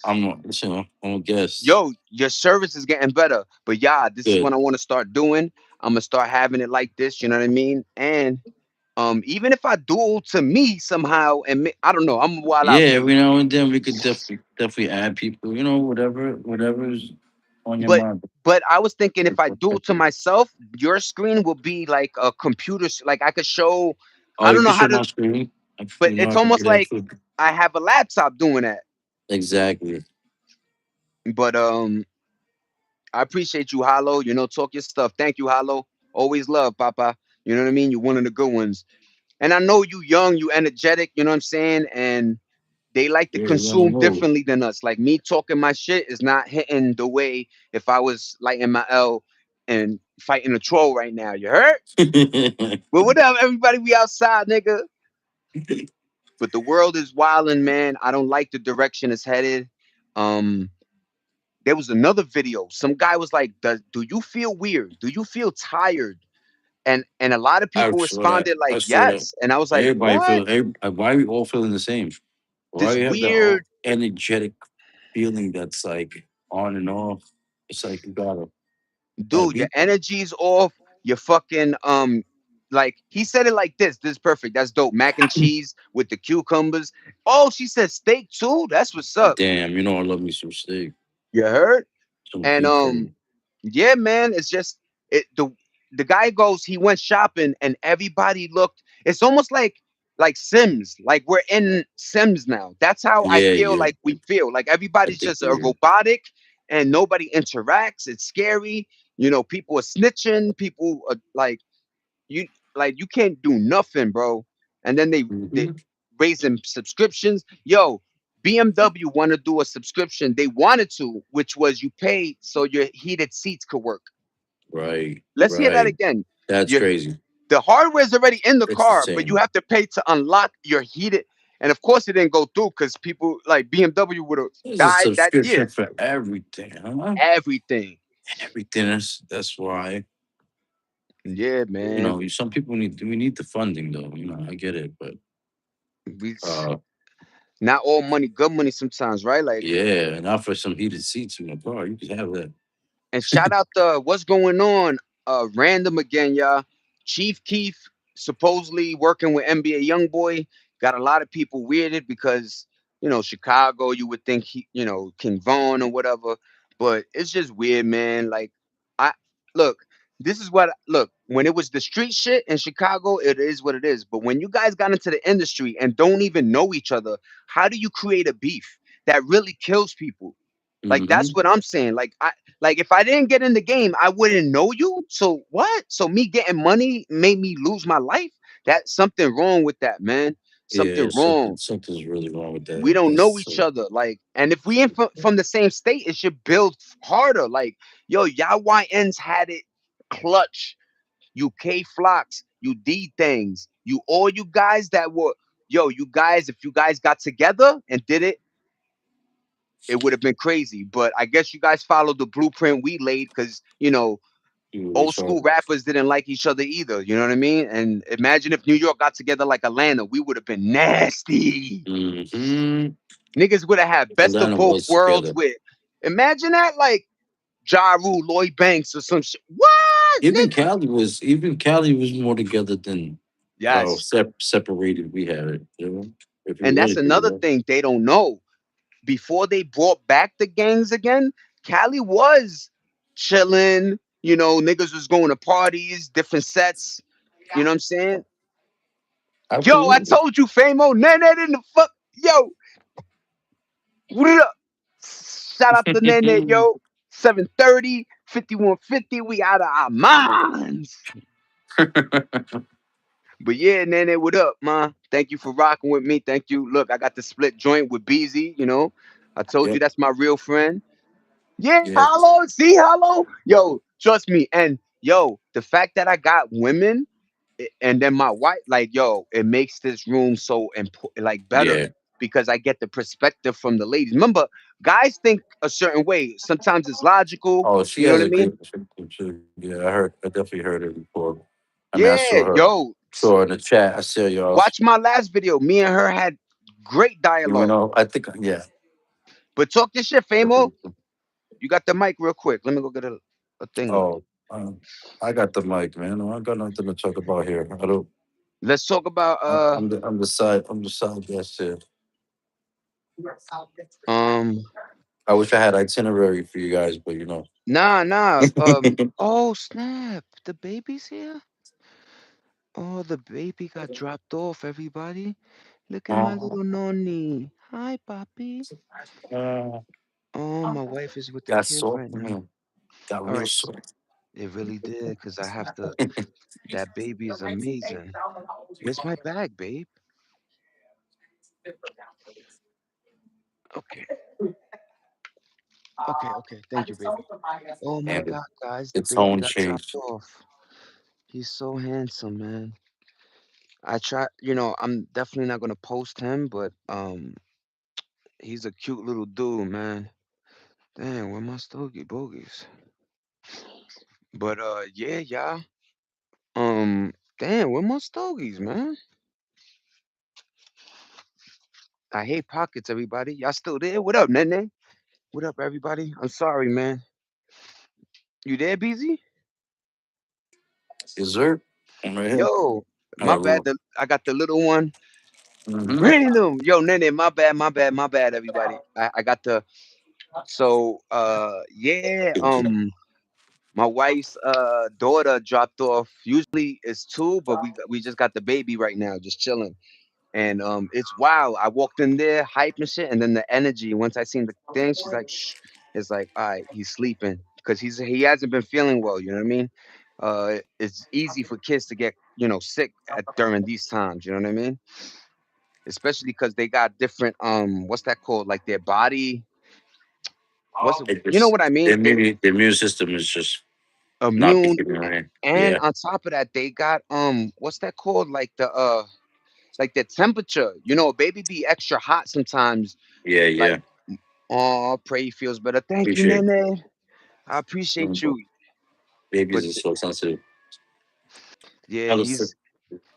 [SPEAKER 2] I'm a guest.
[SPEAKER 1] yo, your service is getting better. But yeah, this is
[SPEAKER 2] Good.
[SPEAKER 1] what I want to start doing. I'm gonna start having it like this. You know what I mean? And even if I do to me somehow, and I don't know, I'm wild
[SPEAKER 2] Yeah,
[SPEAKER 1] out, Q.
[SPEAKER 2] every now and then we could definitely add people. You know, whatever's on your
[SPEAKER 1] But
[SPEAKER 2] mind.
[SPEAKER 1] but I was thinking if I do it to myself, your screen will be like a computer. Like I could show.
[SPEAKER 2] Oh,
[SPEAKER 1] I
[SPEAKER 2] you
[SPEAKER 1] don't know
[SPEAKER 2] can
[SPEAKER 1] how
[SPEAKER 2] show
[SPEAKER 1] to,
[SPEAKER 2] my screen.
[SPEAKER 1] but
[SPEAKER 2] You know,
[SPEAKER 1] it's
[SPEAKER 2] I could do
[SPEAKER 1] almost
[SPEAKER 2] that
[SPEAKER 1] like
[SPEAKER 2] too.
[SPEAKER 1] I have a laptop doing that.
[SPEAKER 2] Exactly.
[SPEAKER 1] But I appreciate you, Hollow. Talk your stuff. Thank you, Hollow. Always love, Papa. You know what I mean? You're one of the good ones. And I know you young, you energetic. You know what I'm saying? And they like to
[SPEAKER 2] Yeah, you never
[SPEAKER 1] consume
[SPEAKER 2] know.
[SPEAKER 1] differently than us. Like me talking my shit is not hitting the way if I was lighting my L and fighting a troll right now. You heard? Well, what up, everybody? We outside, nigga. But the world is wilding, man. I don't like the direction it's headed. Um, there was another video. Some guy was like, Do you feel weird? Do you feel tired?" And a lot of
[SPEAKER 2] I
[SPEAKER 1] people
[SPEAKER 2] saw that.
[SPEAKER 1] responded
[SPEAKER 2] I
[SPEAKER 1] like,
[SPEAKER 2] saw that.
[SPEAKER 1] "Yes." And I was like,
[SPEAKER 2] Everybody
[SPEAKER 1] "What?"
[SPEAKER 2] feel. Why are we all feeling the same? Why
[SPEAKER 1] This
[SPEAKER 2] you have that
[SPEAKER 1] weird
[SPEAKER 2] all energetic feeling that's like on and off? It's like you gotta
[SPEAKER 1] dude, your
[SPEAKER 2] be.
[SPEAKER 1] energy's off. You're fucking like he said it like this. This is perfect. That's dope. Mac and cheese with the cucumbers. Oh, she said steak too. That's what's up.
[SPEAKER 2] Damn, you know I love me some steak,
[SPEAKER 1] You heard?
[SPEAKER 2] some
[SPEAKER 1] And
[SPEAKER 2] beef curry.
[SPEAKER 1] yeah, man, it's just it the guy goes, he went shopping and everybody looked. It's almost like Sims. Like we're in Sims now. That's how I
[SPEAKER 2] Yeah,
[SPEAKER 1] feel
[SPEAKER 2] yeah.
[SPEAKER 1] like we feel. Like
[SPEAKER 2] I
[SPEAKER 1] everybody's
[SPEAKER 2] think
[SPEAKER 1] just a
[SPEAKER 2] we
[SPEAKER 1] robotic and nobody interacts. It's scary. People are snitching. People are you you can't do nothing, bro. And then they
[SPEAKER 2] Mhm.
[SPEAKER 1] raising subscriptions. Yo, BMW want to do a subscription. They wanted to, which was you pay so your heated seats could work.
[SPEAKER 2] Right,
[SPEAKER 1] Let's hear that
[SPEAKER 2] right.
[SPEAKER 1] again.
[SPEAKER 2] That's
[SPEAKER 1] Your
[SPEAKER 2] crazy.
[SPEAKER 1] the hardware is already in the
[SPEAKER 2] It's
[SPEAKER 1] car, but you
[SPEAKER 2] insane.
[SPEAKER 1] have to pay to unlock your heated. And of course, it didn't go through because people like BMW would have
[SPEAKER 2] There's a
[SPEAKER 1] died that year.
[SPEAKER 2] subscription for everything, huh?
[SPEAKER 1] Everything.
[SPEAKER 2] Everything. That's why.
[SPEAKER 1] Yeah,
[SPEAKER 2] You
[SPEAKER 1] man.
[SPEAKER 2] know, some people need we need the funding though. You know, I get it, but
[SPEAKER 1] We
[SPEAKER 2] uh,
[SPEAKER 1] not all money, good money sometimes, right? Like,
[SPEAKER 2] yeah, not for some heated seats in the car. You can have that.
[SPEAKER 1] and shout out to what's going on. Random again, y'all. Chief Keef supposedly working with NBA YoungBoy got a lot of people weirded because Chicago. You would think King Von or whatever, but it's just weird, man. Like I look. This is what look when it was the street shit in Chicago. It is what it is. But when you guys got into the industry and don't even know each other, how do you create a beef that really kills people? Like that's
[SPEAKER 2] Hmm.
[SPEAKER 1] what I'm saying. Like if I didn't get in the game, I wouldn't know you. So what? So me getting money made me lose my life? That's something wrong with that, man. Something
[SPEAKER 2] Yeah,
[SPEAKER 1] wrong.
[SPEAKER 2] something's really wrong with
[SPEAKER 1] We
[SPEAKER 2] that.
[SPEAKER 1] don't know
[SPEAKER 2] That's
[SPEAKER 1] each other. Like, and if we ain't from the same state, it should build harder. Like, yo, y'all YNs had it clutch. You K Flocks, you D things, you all you guys that were, yo, you guys, if you guys got together and did it, it would have been crazy. But I guess you guys followed the blueprint we laid because
[SPEAKER 2] we
[SPEAKER 1] old
[SPEAKER 2] saw.
[SPEAKER 1] school rappers didn't like each other either. You know what I mean? And imagine if New York got together like Atlanta, we would have been nasty.
[SPEAKER 2] Hmm.
[SPEAKER 1] Niggas would have had best of
[SPEAKER 2] Atlanta
[SPEAKER 1] both
[SPEAKER 2] was
[SPEAKER 1] worlds
[SPEAKER 2] together.
[SPEAKER 1] with. Imagine that, like Ja Rule, Lloyd Banks, or some shit. What, nigga?
[SPEAKER 2] Even Cali was more together than how
[SPEAKER 1] Yes,
[SPEAKER 2] separated we had it. You know, if you
[SPEAKER 1] and
[SPEAKER 2] really
[SPEAKER 1] that's
[SPEAKER 2] think
[SPEAKER 1] another
[SPEAKER 2] about
[SPEAKER 1] thing they don't know. Before they brought back the gangs again, Cali was chilling. Niggas was going to parties, different sets. You know what I'm saying?
[SPEAKER 2] it.
[SPEAKER 1] Yo, I
[SPEAKER 2] Absolutely.
[SPEAKER 1] told you, Famo, Nene in the fuck. Yo, what up? Shout out to Nene, yo. 730, 5150. We out of our minds. But yeah, Nene, what up, man? Thank you for rocking with me. Thank you. Look, I got the split joint with Beezy. I told you
[SPEAKER 2] Yep.
[SPEAKER 1] that's my real friend. Yeah,
[SPEAKER 2] Yeah.
[SPEAKER 1] hollow. See, hollow. Yo, trust me. And yo, the fact that I got women and then my wife, like, yo, it makes this room so important, like better
[SPEAKER 2] Yeah.
[SPEAKER 1] because I get the perspective from the ladies. Remember, guys think a certain way. Sometimes it's logical.
[SPEAKER 2] Oh, she
[SPEAKER 1] You know
[SPEAKER 2] has
[SPEAKER 1] what I
[SPEAKER 2] a
[SPEAKER 1] mean?
[SPEAKER 2] great perspective too. Yeah, I heard. I definitely heard it before. I mean, I
[SPEAKER 1] Yeah, yo,
[SPEAKER 2] saw her in the chat. I saw y'all.
[SPEAKER 1] watch my last video. Me and her had great
[SPEAKER 2] You
[SPEAKER 1] dialogue.
[SPEAKER 2] know, I think yeah.
[SPEAKER 1] But talk this shit, Famo. You got the mic real quick. Let me go get a thingy.
[SPEAKER 2] Oh, I got the mic, man. I got nothing to talk about here. I don't.
[SPEAKER 1] Let's talk about
[SPEAKER 2] I'm the side guest here.
[SPEAKER 1] um
[SPEAKER 2] I wish I had itinerary for you guys, but you know.
[SPEAKER 1] nah oh snap. The baby's here? Oh, the baby got dropped off, everybody. Look at my
[SPEAKER 2] Oh,
[SPEAKER 1] little noni. Hi, Papi.
[SPEAKER 2] uh,
[SPEAKER 1] Oh, my wife is with the
[SPEAKER 2] got
[SPEAKER 1] kids
[SPEAKER 2] soft,
[SPEAKER 1] right now.
[SPEAKER 2] man. Got
[SPEAKER 1] All
[SPEAKER 2] real
[SPEAKER 1] right.
[SPEAKER 2] soft.
[SPEAKER 1] It really did, because I have to. That baby is amazing. Where's my bag, babe? Okay. Okay, okay. Thank you, baby. Oh my
[SPEAKER 2] And
[SPEAKER 1] God, guys, the
[SPEAKER 2] its
[SPEAKER 1] baby
[SPEAKER 2] tone
[SPEAKER 1] got dropped
[SPEAKER 2] changed.
[SPEAKER 1] off. He's so handsome, man. I try, I'm definitely not gonna post him, but he's a cute little dude, man. Damn, where my stogie bogies? But yeah, yeah. Damn, where my stogies, man? I hate pockets, everybody. Y'all still there? What up, Nene? What up, everybody? I'm sorry, man. You there, BZ?
[SPEAKER 2] Is there? I'm right here.
[SPEAKER 1] Yo,
[SPEAKER 2] All
[SPEAKER 1] my
[SPEAKER 2] right,
[SPEAKER 1] bad.
[SPEAKER 2] well.
[SPEAKER 1] I got the little one.
[SPEAKER 2] Mm-hmm.
[SPEAKER 1] Random. Yo, Nene, my bad, my bad, my bad, everybody. I got the so yeah, my wife's daughter dropped off. Usually it's two, but we just got the baby right now, just chilling. And it's wild. I walked in there, hype and shit, and then the energy. Once I seen the thing, she's like, "Shh." It's like, all right, he's sleeping because he hasn't been feeling well. You know what I mean? It's easy for kids to get sick during these times. You know what I mean? Especially because they got different what's that called? Like their body. What's it,
[SPEAKER 2] It
[SPEAKER 1] you know
[SPEAKER 2] just
[SPEAKER 1] what I mean? They
[SPEAKER 2] the immune system is just not
[SPEAKER 1] immune,
[SPEAKER 2] being right.
[SPEAKER 1] and
[SPEAKER 2] Yeah.
[SPEAKER 1] on top of that, they got what's that called? Like the temperature. A baby be extra hot sometimes.
[SPEAKER 2] Yeah,
[SPEAKER 1] Like,
[SPEAKER 2] yeah.
[SPEAKER 1] oh, pray he feels better. Thank you,
[SPEAKER 2] Appreciate it.
[SPEAKER 1] Nene. I appreciate
[SPEAKER 2] Mm,
[SPEAKER 1] you.
[SPEAKER 2] babies
[SPEAKER 1] But
[SPEAKER 2] are so sensitive.
[SPEAKER 1] Yeah,
[SPEAKER 2] I was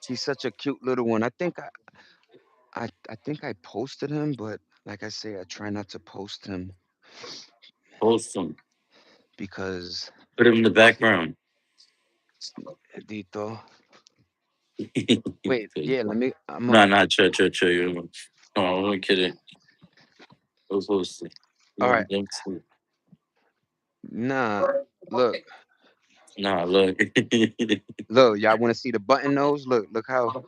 [SPEAKER 1] he's such a cute little one. I think I posted him, but like I say, I try not to post him
[SPEAKER 2] post them.
[SPEAKER 1] because
[SPEAKER 2] Put him in the background.
[SPEAKER 1] Dito. Wait, yeah, let me. I'm a.
[SPEAKER 2] Nah, nah, chill. You no, I'm only kidding. Go post it.
[SPEAKER 1] All
[SPEAKER 2] No,
[SPEAKER 1] right,
[SPEAKER 2] thanks.
[SPEAKER 1] nah. Look,
[SPEAKER 2] Nah, look. The
[SPEAKER 1] look, y'all want to see the button nose? Look how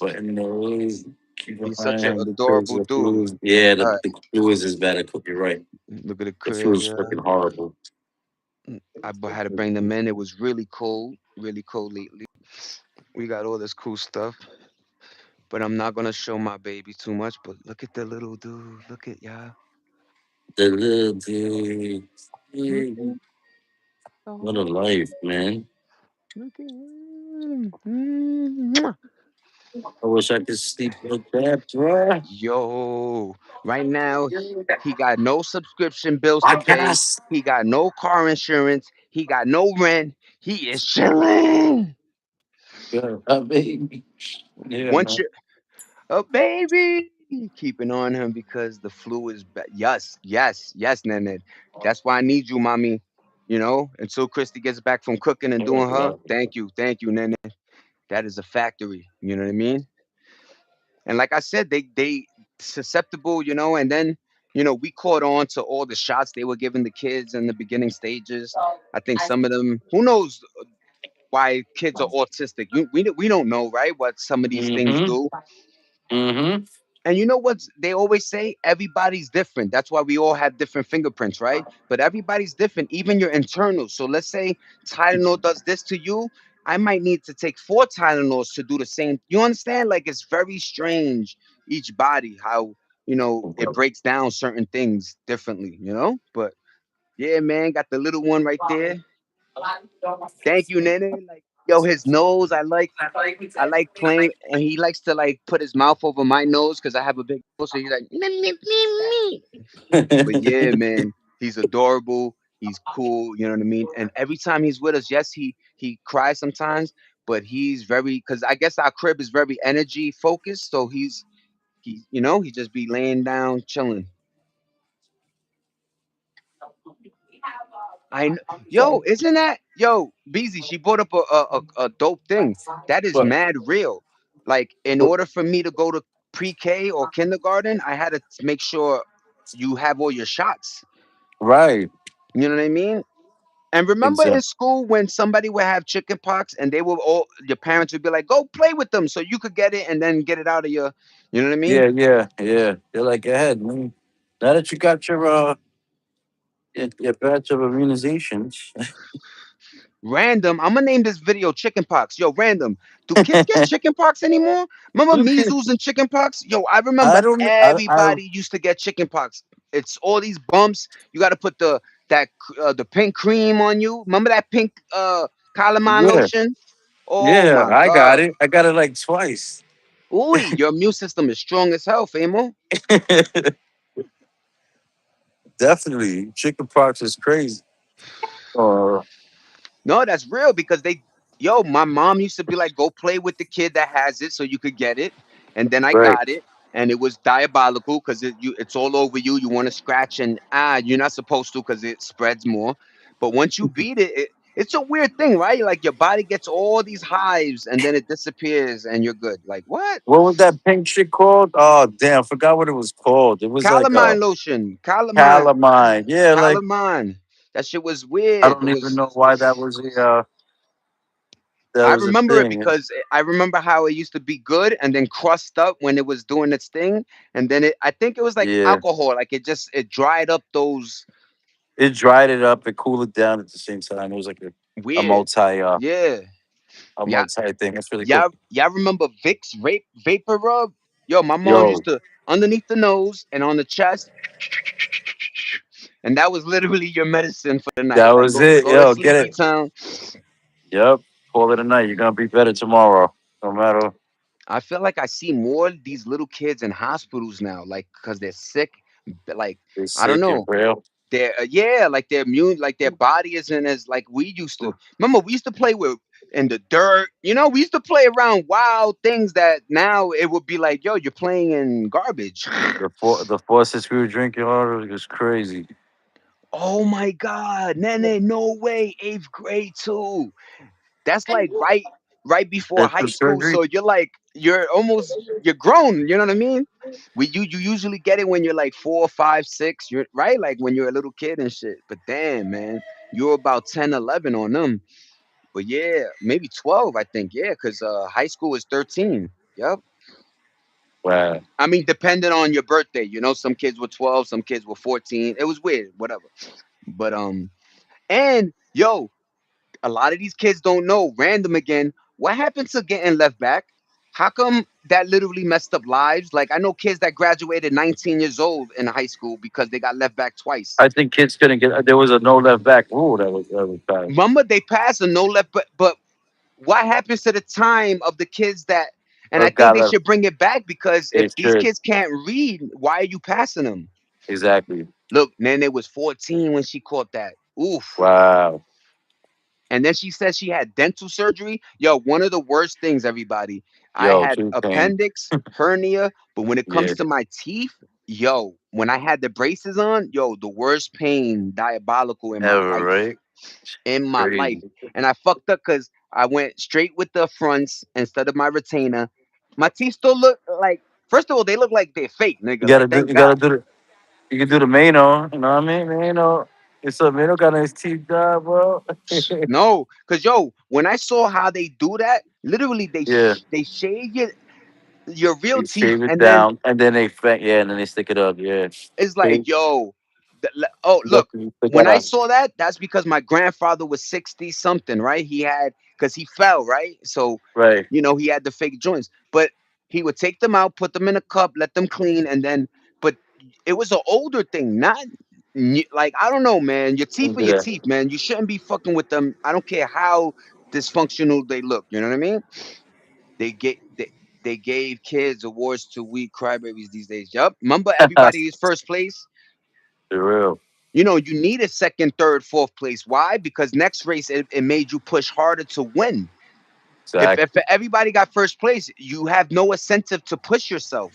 [SPEAKER 2] button nose. Keep
[SPEAKER 1] he's such an
[SPEAKER 2] behind because
[SPEAKER 1] adorable
[SPEAKER 2] the
[SPEAKER 1] dude.
[SPEAKER 2] flu. Yeah,
[SPEAKER 1] All right,
[SPEAKER 2] the flu is bad. I could be right.
[SPEAKER 1] look at the
[SPEAKER 2] The flu
[SPEAKER 1] crib,
[SPEAKER 2] is
[SPEAKER 1] yeah.
[SPEAKER 2] fucking horrible.
[SPEAKER 1] Had to bring them in. It was really cold lately. We got all this cool stuff, but I'm not gonna show my baby too much. But look at the little dude. Look at y'all.
[SPEAKER 2] The little dude.
[SPEAKER 1] Look
[SPEAKER 2] Yeah,
[SPEAKER 1] at
[SPEAKER 2] what a
[SPEAKER 1] oh,
[SPEAKER 2] life, man.
[SPEAKER 1] look at him. Mwah.
[SPEAKER 2] I wish I could sleep like that, bro.
[SPEAKER 1] Yo, right now he got no subscription bills
[SPEAKER 2] I
[SPEAKER 1] to pay.
[SPEAKER 2] guess.
[SPEAKER 1] He got no car insurance. He got no rent. He is chilling.
[SPEAKER 2] Yeah, baby. Yeah,
[SPEAKER 1] Once
[SPEAKER 2] man.
[SPEAKER 1] you a baby, keeping on him because the flu is bad. Yes, Nene. That's why I need you, mommy. You know, until Christy gets back from cooking and doing her. Thank you, Nene. That is a factory. You know what I mean? And like I said, they susceptible, you know, and then we caught on to all the shots they were giving the kids in the beginning stages. I think some of them, who knows why kids are autistic. We don't know, right? What some of these things
[SPEAKER 2] Mm-hmm.
[SPEAKER 1] do.
[SPEAKER 2] Mm-hmm.
[SPEAKER 1] And you know what they always say? Everybody's different. That's why we all have different fingerprints, right? But everybody's different, even your internals. So let's say Tylenol does this to you. I might need to take 4 Tylenols to do the same. You understand? Like it's very strange each body how it breaks down certain things differently. But yeah, man, got the little one right there. Thank you, Nene. Like yo, his nose. I like playing, and he likes to like put his mouth over my nose because I have a big nose. So he's like, me, me, me, me. But yeah, man, he's adorable. He's cool. You know what I mean? And every time he's with us, yes, he cries sometimes, but he's very because I guess our crib is very energy focused. So he just be laying down, chilling. Yo, isn't that yo, Beezy? She brought up a dope thing. That is
[SPEAKER 2] But,
[SPEAKER 1] mad real. Like, in
[SPEAKER 2] but
[SPEAKER 1] order for me to go to pre-K or kindergarten, I had to make sure you have all your shots.
[SPEAKER 2] right.
[SPEAKER 1] You know what I mean? And remember in
[SPEAKER 2] Exactly.
[SPEAKER 1] school when somebody would have chicken pox and they will all your parents would be like, "Go play with them so you could get it and then get it out of your," you know what I mean?
[SPEAKER 2] Yeah. They're like, go ahead, man. Now that you got your batch of immunizations.
[SPEAKER 1] Random. I'm gonna name this video "Chicken Pox." Yo, random. Do kids get chicken pox anymore? Remember
[SPEAKER 2] Okay.
[SPEAKER 1] measles and chicken pox? Yo, I remember
[SPEAKER 2] I don't. I.
[SPEAKER 1] everybody used to get chicken pox. It's all these bumps. You got to put the pink cream on you. Remember that pink calamine
[SPEAKER 2] Yeah.
[SPEAKER 1] lotion? Oh
[SPEAKER 2] Yeah.
[SPEAKER 1] my
[SPEAKER 2] I got
[SPEAKER 1] god.
[SPEAKER 2] it. I got it like twice.
[SPEAKER 1] Ooh, your immune system is strong as hell, Famo.
[SPEAKER 2] Definitely, chicken pox is crazy. Uh,
[SPEAKER 1] No, that's real because my mom used to be like, go play with the kid that has it so you could get it. And then I
[SPEAKER 2] right.
[SPEAKER 1] got it. And it was diabolical because it's all over you. You want to scratch and you're not supposed to because it spreads more. But once you beat it's a weird thing, right? Like your body gets all these hives and then it disappears and you're good. Like what?
[SPEAKER 2] What was that pink shit called? Oh damn, forgot what it was called. It was like a
[SPEAKER 1] Calamine lotion. Calamine.
[SPEAKER 2] calamine. Yeah, like
[SPEAKER 1] Calamine. That shit was
[SPEAKER 2] I
[SPEAKER 1] weird.
[SPEAKER 2] don't
[SPEAKER 1] It
[SPEAKER 2] even
[SPEAKER 1] was
[SPEAKER 2] know why that
[SPEAKER 1] I
[SPEAKER 2] was a
[SPEAKER 1] remember it
[SPEAKER 2] thing.
[SPEAKER 1] because I remember how it used to be good and then crust up when it was doing its thing, and then I think it was like
[SPEAKER 2] Yeah,
[SPEAKER 1] alcohol, like it dried up those
[SPEAKER 2] it dried it up, it cooled it down at the same time. It was like a
[SPEAKER 1] weird. Yeah,
[SPEAKER 2] a
[SPEAKER 1] yeah,
[SPEAKER 2] multi thing. That's really cool.
[SPEAKER 1] y'all remember Vicks vapor rub? Yo, my mom
[SPEAKER 2] Yo,
[SPEAKER 1] used to underneath the nose and on the chest, and that was literally your medicine for the
[SPEAKER 2] that
[SPEAKER 1] night. Like
[SPEAKER 2] was
[SPEAKER 1] go
[SPEAKER 2] it.
[SPEAKER 1] go to
[SPEAKER 2] Yo, get
[SPEAKER 1] sleepy
[SPEAKER 2] it.
[SPEAKER 1] town.
[SPEAKER 2] Yep. Call it a night. You're gonna be better tomorrow. No matter.
[SPEAKER 1] I feel like I see more of these little kids in hospitals now, like because they're sick. Like
[SPEAKER 2] It's
[SPEAKER 1] I don't
[SPEAKER 2] sick and
[SPEAKER 1] know.
[SPEAKER 2] frail.
[SPEAKER 1] Like their immune, like their body isn't as like we used to. Remember, we used to play with. in the dirt. You know, we used to play around wild things that now it would be like, yo, you're playing in garbage.
[SPEAKER 2] The faucets we were drinking out of was crazy.
[SPEAKER 1] Oh my God, Nene, no way, eighth grade too. That's like right before high
[SPEAKER 2] Dental
[SPEAKER 1] school.
[SPEAKER 2] surgery.
[SPEAKER 1] So you're grown. You know what I mean? You usually get it when you're like 4, 5, 6. You're right, like when you're a little kid and shit. But damn, man, you're about 10, 11 on them. But yeah, maybe 12. I think because high school is 13. Yep.
[SPEAKER 2] Wow.
[SPEAKER 1] I mean, depending on your birthday, some kids were 12, some kids were 14. It was weird, whatever. But and yo, a lot of these kids don't know. Random again. What happened to getting left back? How come that literally messed up lives? Like I know kids that graduated 19 years old in high school because they got left back twice.
[SPEAKER 2] I think kids couldn't get. There was a no left back rule that was passed.
[SPEAKER 1] Remember they passed a no left, but what happens to the time of the kids that? And I
[SPEAKER 2] But
[SPEAKER 1] think
[SPEAKER 2] got
[SPEAKER 1] they
[SPEAKER 2] left.
[SPEAKER 1] should bring it back because if
[SPEAKER 2] It
[SPEAKER 1] these
[SPEAKER 2] should
[SPEAKER 1] kids can't read, why are you passing them?
[SPEAKER 2] exactly.
[SPEAKER 1] Look, Nene was 14 when she caught that. Oof.
[SPEAKER 2] Wow.
[SPEAKER 1] And then she said she had dental surgery. Yo, one of the worst things, everybody. I
[SPEAKER 2] Yo,
[SPEAKER 1] had
[SPEAKER 2] tooth pain.
[SPEAKER 1] appendix, hernia, but when it comes
[SPEAKER 2] Yeah.
[SPEAKER 1] to my teeth, yo, when I had the braces on, yo, the worst pain, diabolical in my
[SPEAKER 2] Ever
[SPEAKER 1] life.
[SPEAKER 2] right?
[SPEAKER 1] In my life.
[SPEAKER 2] Crazy.
[SPEAKER 1] And I fucked up because I went straight with the fronts instead of my retainer. My teeth still look like, first of all, they look like they're fake,
[SPEAKER 2] You
[SPEAKER 1] nigga.
[SPEAKER 2] gotta
[SPEAKER 1] Like,
[SPEAKER 2] do.
[SPEAKER 1] thank
[SPEAKER 2] You gotta
[SPEAKER 1] God.
[SPEAKER 2] do the. You can do the Mano. You know what I mean? Mano. It's up. Mano got his teeth done, bro.
[SPEAKER 1] No, because yo, when I saw how they do that, literally
[SPEAKER 2] Yeah.
[SPEAKER 1] they shave your real
[SPEAKER 2] You
[SPEAKER 1] teeth,
[SPEAKER 2] shave it
[SPEAKER 1] and then
[SPEAKER 2] down, and then yeah, and then they stick it up. Yeah.
[SPEAKER 1] it's
[SPEAKER 2] See,
[SPEAKER 1] like, yo, oh,
[SPEAKER 2] look,
[SPEAKER 1] look,
[SPEAKER 2] you pick
[SPEAKER 1] when
[SPEAKER 2] that
[SPEAKER 1] I
[SPEAKER 2] up.
[SPEAKER 1] saw that, that's because my grandfather was 60 something, right? Because he fell, right? So,
[SPEAKER 2] Right.
[SPEAKER 1] he had the fake joints, but he would take them out, put them in a cup, let them clean, and then, but it was an older thing, not like, I don't know, man. Your teeth
[SPEAKER 2] Don't
[SPEAKER 1] are
[SPEAKER 2] do
[SPEAKER 1] your
[SPEAKER 2] that.
[SPEAKER 1] teeth, man. You shouldn't be fucking with them. I don't care how dysfunctional they look. You know what I mean? They get they gave kids awards to weak crybabies these days. Yup. Remember everybody is first place?
[SPEAKER 2] For real.
[SPEAKER 1] You need a second, third, fourth place. Why? Because next race it made you push harder to win. If
[SPEAKER 2] Exactly.
[SPEAKER 1] everybody got first place, you have no incentive to push yourself.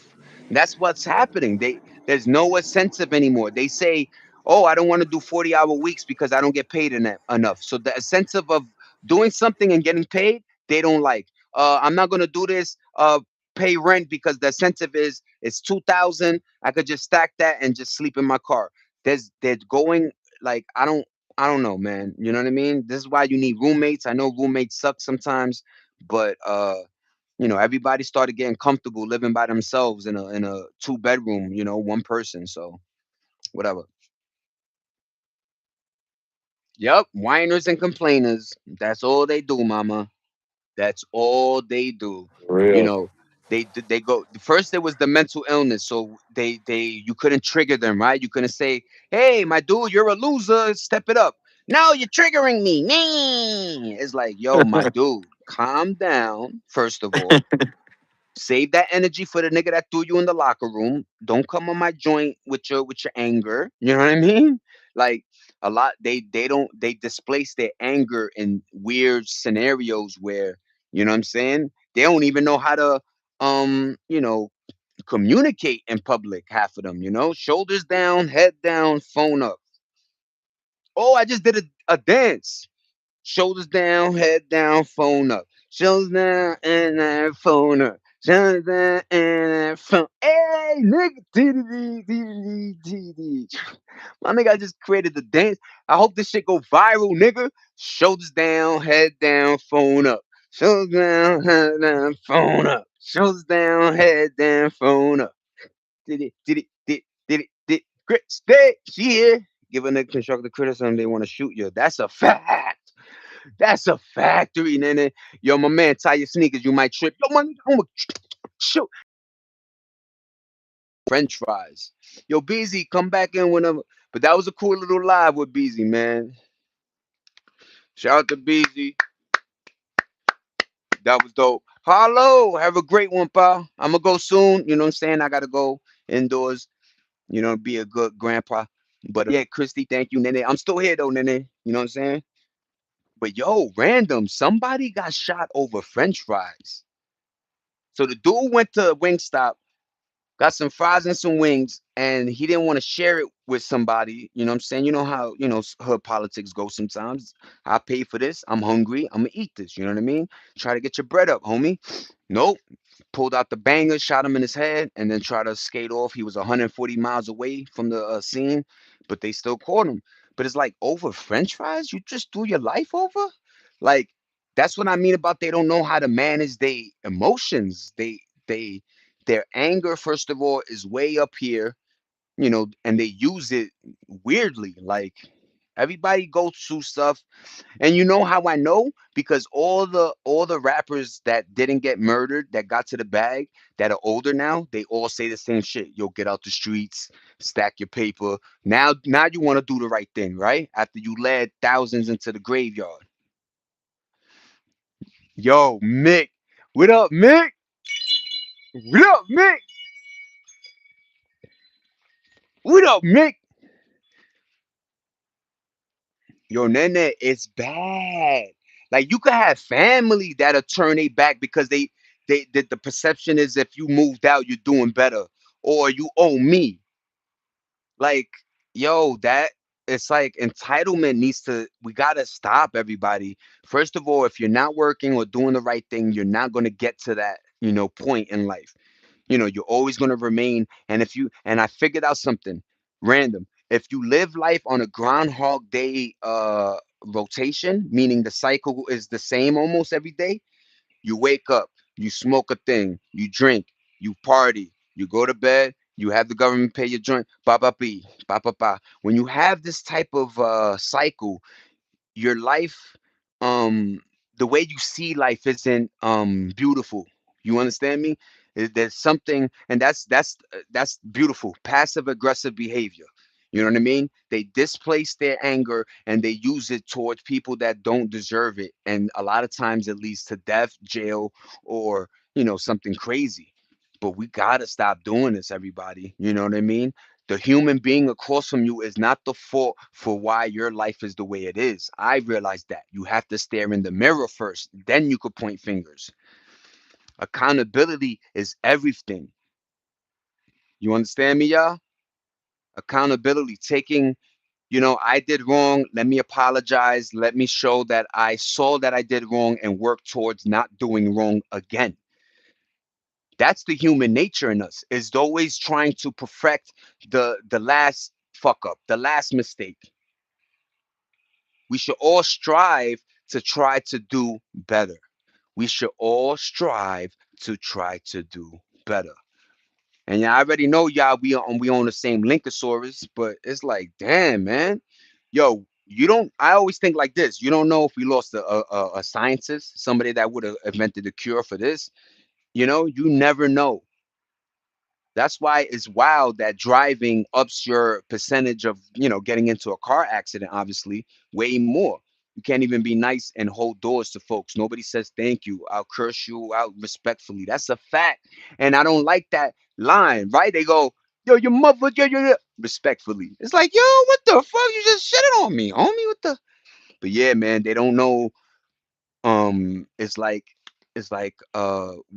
[SPEAKER 1] That's what's happening. There's no incentive anymore. They say, "Oh, I don't want to do 40-hour weeks because I don't get paid enough." So the incentive of doing something and getting paid, they don't like. I'm not gonna do this. Pay rent because the incentive is it's 2,000. I could just stack that and just sleep in my car. They're going like I don't know, man. You know what I mean? This is why you need roommates. I know roommates suck sometimes, but everybody started getting comfortable living by themselves in a two-bedroom, one person. So whatever. Yep, whiners and complainers. That's all they do, mama. That's all they do.
[SPEAKER 2] For
[SPEAKER 1] You
[SPEAKER 2] real.
[SPEAKER 1] know, they go first. There was the mental illness, so they you couldn't trigger them, right? You couldn't say, "Hey, my dude, you're a loser. Step it up." No, you're triggering me. Nah. It's like, yo, my dude, calm down. First of all, save that energy for the nigga that threw you in the locker room. Don't come on my joint with your anger. You know what I mean? Like a lot they displace their anger in weird scenarios where, you know what I'm saying? They don't even know how to um, you know, communicate in public, half of them, shoulders down, head down, phone up. Oh, I just did a dance. Shoulders down, head down, phone up. Shoulders down and then phone up. Shoulders down and then phone. Hey, nigga. Dee-dee-dee-dee-dee-dee-dee. My nigga, I just created the dance. I hope this shit go viral, nigga. Shoulders down, head down, phone up. Shoulders down, head down, phone up. Shoulders down, head down, phone up. Did it. Grit, stay. She here. Give a nigga constructive criticism, they want to shoot you. That's a fact. That's a factory, nigga. Yo, my man, tie your sneakers. You might trip. Yo, man, I'm gonna shoot. French fries. Yo, Beezy, come back in whenever. But that was a cool little live with Beezy, man. Shout out to Beezy. That was dope. Hello, have a great one, pal. I'm gonna go soon. You know what I'm saying? I gotta go indoors. Be a good grandpa. But yeah, Christy, thank you, Nene. I'm still here though, Nene. You know what I'm saying? But yo, random, somebody got shot over French fries. So the dude went to Wingstop, got some fries and some wings, and he didn't want to share it with somebody. You know what I'm saying? You know how, hood politics go sometimes. I pay for this. I'm hungry. I'm gonna eat this. You know what I mean? Try to get your bread up, homie. Nope. Pulled out the banger, shot him in his head, and then tried to skate off. He was 140 miles away from the scene, but they still caught him. But it's like over French fries, you just threw your life over. Like that's what I mean about they don't know how to manage their emotions. They their anger, first of all, is way up here, and they use it weirdly. Like everybody goes through stuff, and you know how I know? Because all the rappers that didn't get murdered, that got to the bag, that are older now, they all say the same shit. Yo, get out the streets, stack your paper. Now you want to do the right thing, right? After you led thousands into the graveyard. Yo, Mick. What up, Mick? What up, Mick? What up, Mick? Yo, Nene, it's bad. Like you could have family that'll turn their back because the perception is if you moved out, you're doing better, or you owe me. Like, yo, that it's like entitlement needs to. We gotta stop everybody. First of all, if you're not working or doing the right thing, you're not gonna get to that point in life. You're always going to remain. And I figured out something random. If you live life on a Groundhog Day rotation, meaning the cycle is the same almost every day, you wake up, you smoke a thing, you drink, you party, you go to bed, you have the government pay your joint, ba ba be, ba ba ba. When you have this type of cycle, your life, um the way you see life isn't beautiful. You understand me? There's something, and that's beautiful passive aggressive behavior. You know what I mean? They displace their anger and they use it towards people that don't deserve it, and a lot of times it leads to death, jail, or something crazy. But we gotta stop doing this, everybody. You know what I mean? The human being across from you is not the fault for why your life is the way it is. I realize that. You have to stare in the mirror first, then you could point fingers. Accountability is everything. You understand me, y'all? Accountability, taking, I did wrong. Let me apologize. Let me show that I saw that I did wrong and work towards not doing wrong again. That's the human nature in us, is always trying to perfect the last fuck up, the last mistake. We should all strive to try to do better. We should all strive to try to do better. And yeah, I already know y'all we on the same Linkosaurus, but it's like, damn, man. Yo, you don't I always think like this. You don't know if we lost a scientist, somebody that would have invented a cure for this. You never know. That's why it's wild that driving ups your percentage of, getting into a car accident, obviously, way more. You can't even be nice and hold doors to folks. Nobody says thank you. I'll curse you out respectfully. That's a fact. And I don't like that line, right? They go, yo, your mother, yo, respectfully. It's like, yo, what the fuck? You just shitted on me, homie. What the? But yeah, man, they don't know. It's like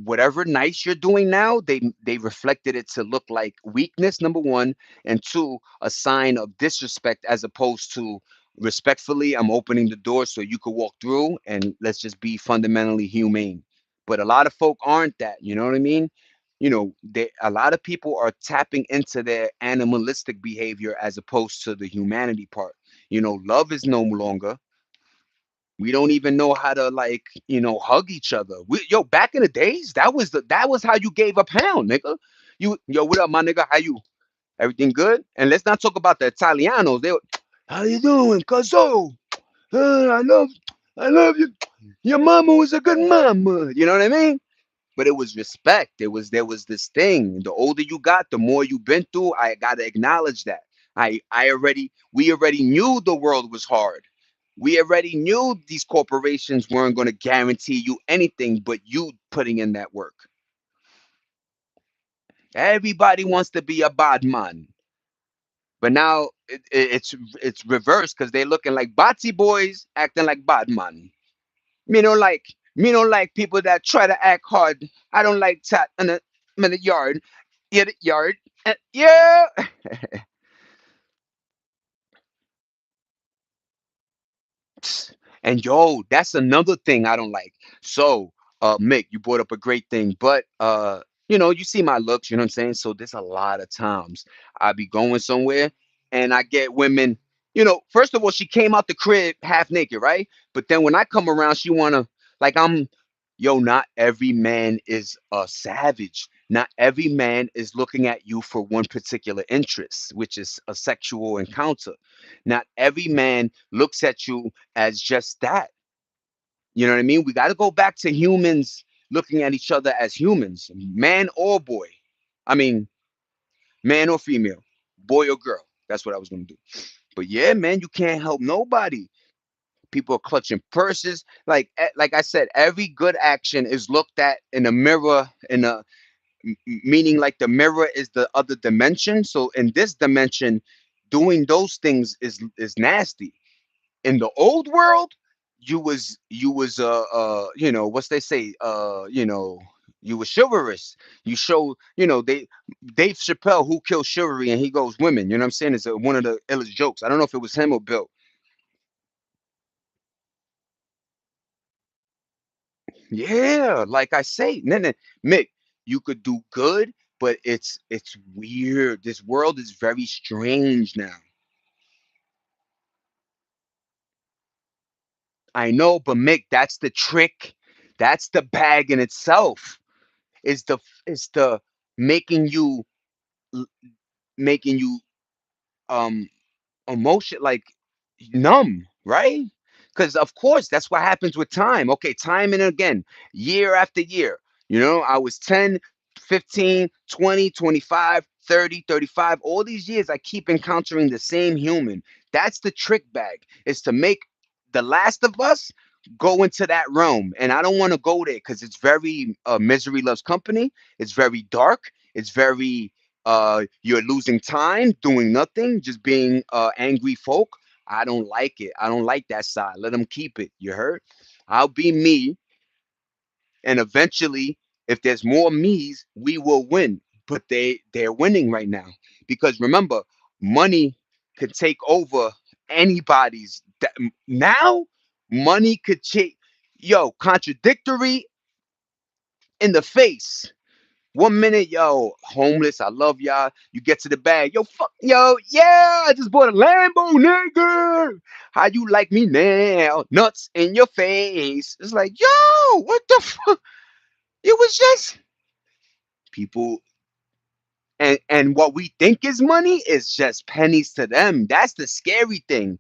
[SPEAKER 1] whatever nice you're doing now, they reflected it to look like weakness, number one, and two, a sign of disrespect, as opposed to respectfully, I'm opening the door so you could walk through, and let's just be fundamentally humane. But a lot of folk aren't that. You know what I mean? A lot of people are tapping into their animalistic behavior as opposed to the humanity part. Love is no longer. We don't even know how to, like, hug each other. Back in the days, that was how you gave a pound, nigga. What up, my nigga? How you? Everything good? And let's not talk about the Italianos. How you doing, cuzzo? I love you. Your mama was a good mama. You know what I mean? But it was respect. There was this thing. The older you got, the more you've been through. I gotta acknowledge that. We already knew the world was hard. We already knew these corporations weren't going to guarantee you anything but you putting in that work. Everybody wants to be a bad man. But now it's reversed because they're looking like Batsy boys acting like bad man. Me don't like me don't like people that try to act hard. I don't like tat in the yard. Yeah, the yard. Yeah. And yo, that's another thing I don't like. So, Mick, you brought up a great thing, but you see my looks, you know what I'm saying? So there's a lot of times I be going somewhere and I get women, first of all, she came out the crib half naked, right? But then when I come around, she wanna like not every man is a savage. Not every man is looking at you for one particular interest, which is a sexual encounter. Not every man looks at you as just that. You know what I mean? We got to go back to humans looking at each other as humans, man or boy. I mean, man or female, boy or girl. That's what I was going to do. But yeah, man, you can't help nobody. People are clutching purses. Like I said, every good action is looked at in a mirror, meaning like the mirror is the other dimension. So in this dimension, doing those things is nasty. In the old world, you was what's they say, you was chivalrous. You show, they Dave Chappelle, who killed chivalry, and he goes women, you know what I'm saying? It's one of the illest jokes. I don't know if it was him or Bill. Yeah, like I say, then Mick, you could do good, but it's weird. This world is very strange now. I know, but Mick, that's the trick. That's the bag in itself. Is the making you making you um emotion like numb, right? Because of course that's what happens with time. Okay, time and again, year after year. I was 10, 15, 20, 25, 30, 35. All these years I keep encountering the same human. That's the trick bag, is to make the last of us go into that realm. And I don't want to go there because it's very misery loves company. It's very dark. It's very you're losing time doing nothing, just being angry folk. I don't like it. I don't like that side. Let them keep it. You heard? I'll be me, and eventually, if there's more me's, we will win. But they're winning right now because remember, money could take over anybody's. Now, money could change. Yo, contradictory in the face. One minute, yo, homeless, I love y'all. You get to the bag, yo, fuck, yo, yeah, I just bought a Lambo, nigga. How you like me now? Nuts in your face. It's like, yo, what the fuck? It was just people, and what we think is money is just pennies to them. That's the scary thing.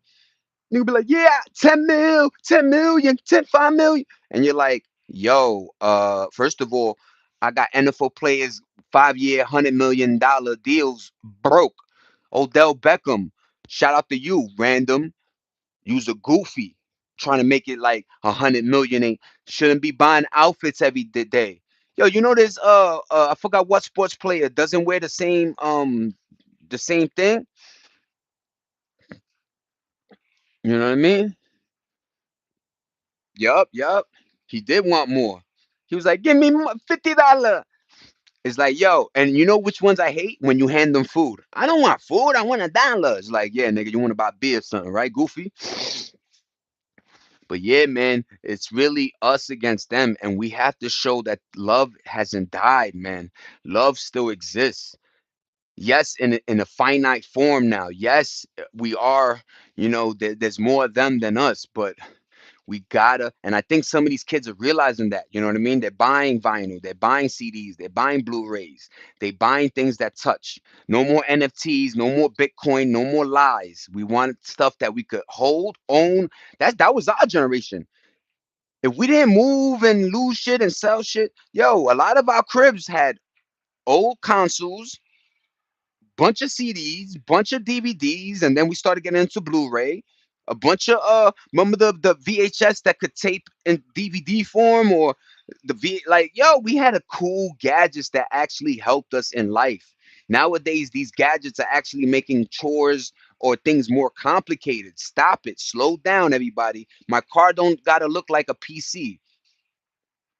[SPEAKER 1] You be like, yeah, 10 mil, 10 million, 10, 5 million. And you're like, yo, first of all, I got NFL players 5 year, $100 million deals broke. Odell Beckham, shout out to you, random. You's a goofy trying to make it like 100 million. Ain't shouldn't be buying outfits every day. Yo, there's I forgot what sports player doesn't wear the same thing. You know what I mean? Yup, yup. He did want more. He was like, "Give me $50." It's like, yo, and you know which ones I hate? When you hand them food. I don't want food. I want $1. It's like, yeah, nigga, you want to buy beer or something, right, Goofy? But yeah, man, it's really us against them, and we have to show that love hasn't died, man. Love still exists. Yes, in a finite form now. Yes, we are. There's more of them than us, but we gotta, and I think some of these kids are realizing that. You know what I mean? They're buying vinyl, they're buying CDs, they're buying Blu-rays, they buying things that touch. No more NFTs, no more Bitcoin, no more lies. We want stuff that we could hold, own. That was our generation. If we didn't move and lose shit and sell shit, yo, a lot of our cribs had old consoles, bunch of CDs, bunch of DVDs, and then we started getting into Blu-ray. A bunch of remember the VHS that could tape in DVD form, or like, yo, we had a cool gadgets that actually helped us in life. Nowadays, these gadgets are actually making chores or things more complicated. Stop it. Slow down, everybody. My car don't gotta look like a PC.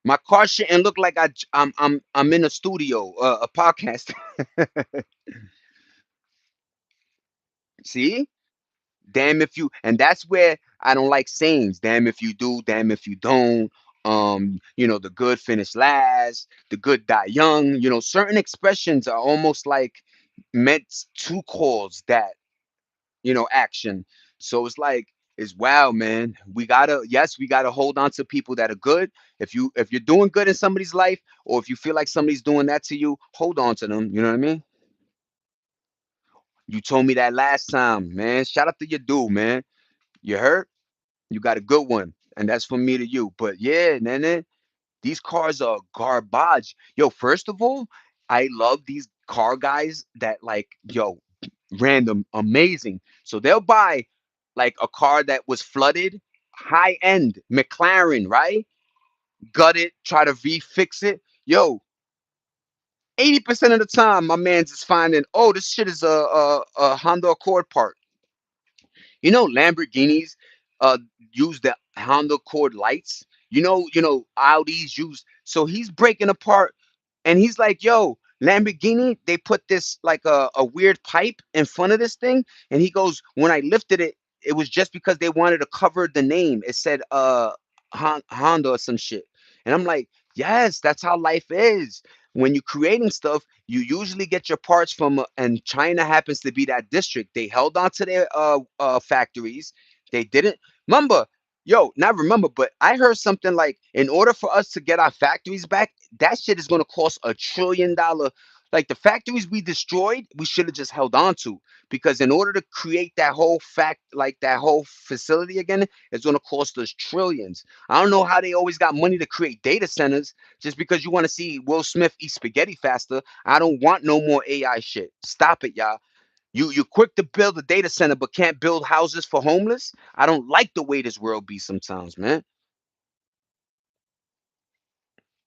[SPEAKER 1] My car shouldn't look like I'm in a studio, a podcast. See? Damn if you, and that's where I don't like sayings. Damn if you do, damn if you don't. The good finish last, the good die young. Certain expressions are almost like meant to cause that, action. So it's like, it's wow, man. We gotta hold on to people that are good. If you're doing good in somebody's life, or if you feel like somebody's doing that to you, hold on to them. You know what I mean? You told me that last time, man. Shout out to your dude, man. You heard? You got a good one. And that's from me to you. But yeah, Nene, these cars are garbage. Yo, first of all, I love these car guys that like, yo, random, amazing. So they'll buy like a car that was flooded, high end, McLaren, right? Gut it, try to refix it. Yo, 80% of the time, my man's is finding, oh, this shit is a Honda Accord part. Lamborghinis uh use the Honda Accord lights. Audis use. So he's breaking apart, and he's like, "Yo, Lamborghini, they put this like a weird pipe in front of this thing." And he goes, "When I lifted it, it was just because they wanted to cover the name. It said Honda or some shit." And I'm like, "Yes, that's how life is. When you're creating stuff, you usually get your parts from, and China happens to be that district. They held on to their factories. They didn't remember. Yo, not remember, but I heard something like, in order for us to get our factories back, that shit is going to cost $1 trillion. Like, the factories we destroyed, we should have just held on to, because in order to create that whole like that whole facility again, it's going to cost us trillions. I don't know how they always got money to create data centers just because you want to see Will Smith eat spaghetti faster. I don't want no more AI shit. Stop it, y'all. You quick to build a data center but can't build houses for homeless. I don't like the way this world be sometimes, man.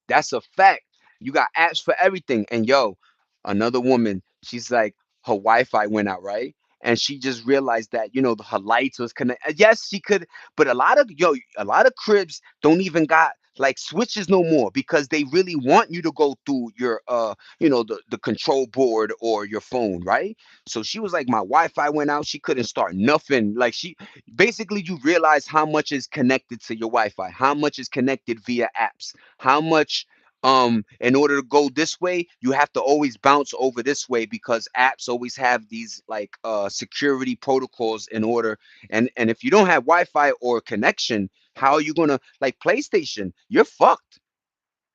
[SPEAKER 1] That's a fact. You got apps for everything. And yo, another woman, she's like, her Wi-Fi went out, right? And she just realized that, her lights was connected. Yes, she could, but a lot of cribs don't even got like switches no more, because they really want you to go through your the control board or your phone, right? So she was like, my Wi-Fi went out, she couldn't start nothing. Like, she basically, you realize how much is connected to your Wi-Fi, how much is connected via apps, how much, in order to go this way, you have to always bounce over this way, because apps always have these like security protocols in order. And if you don't have Wi-Fi or connection, how are you gonna, like PlayStation, you're fucked.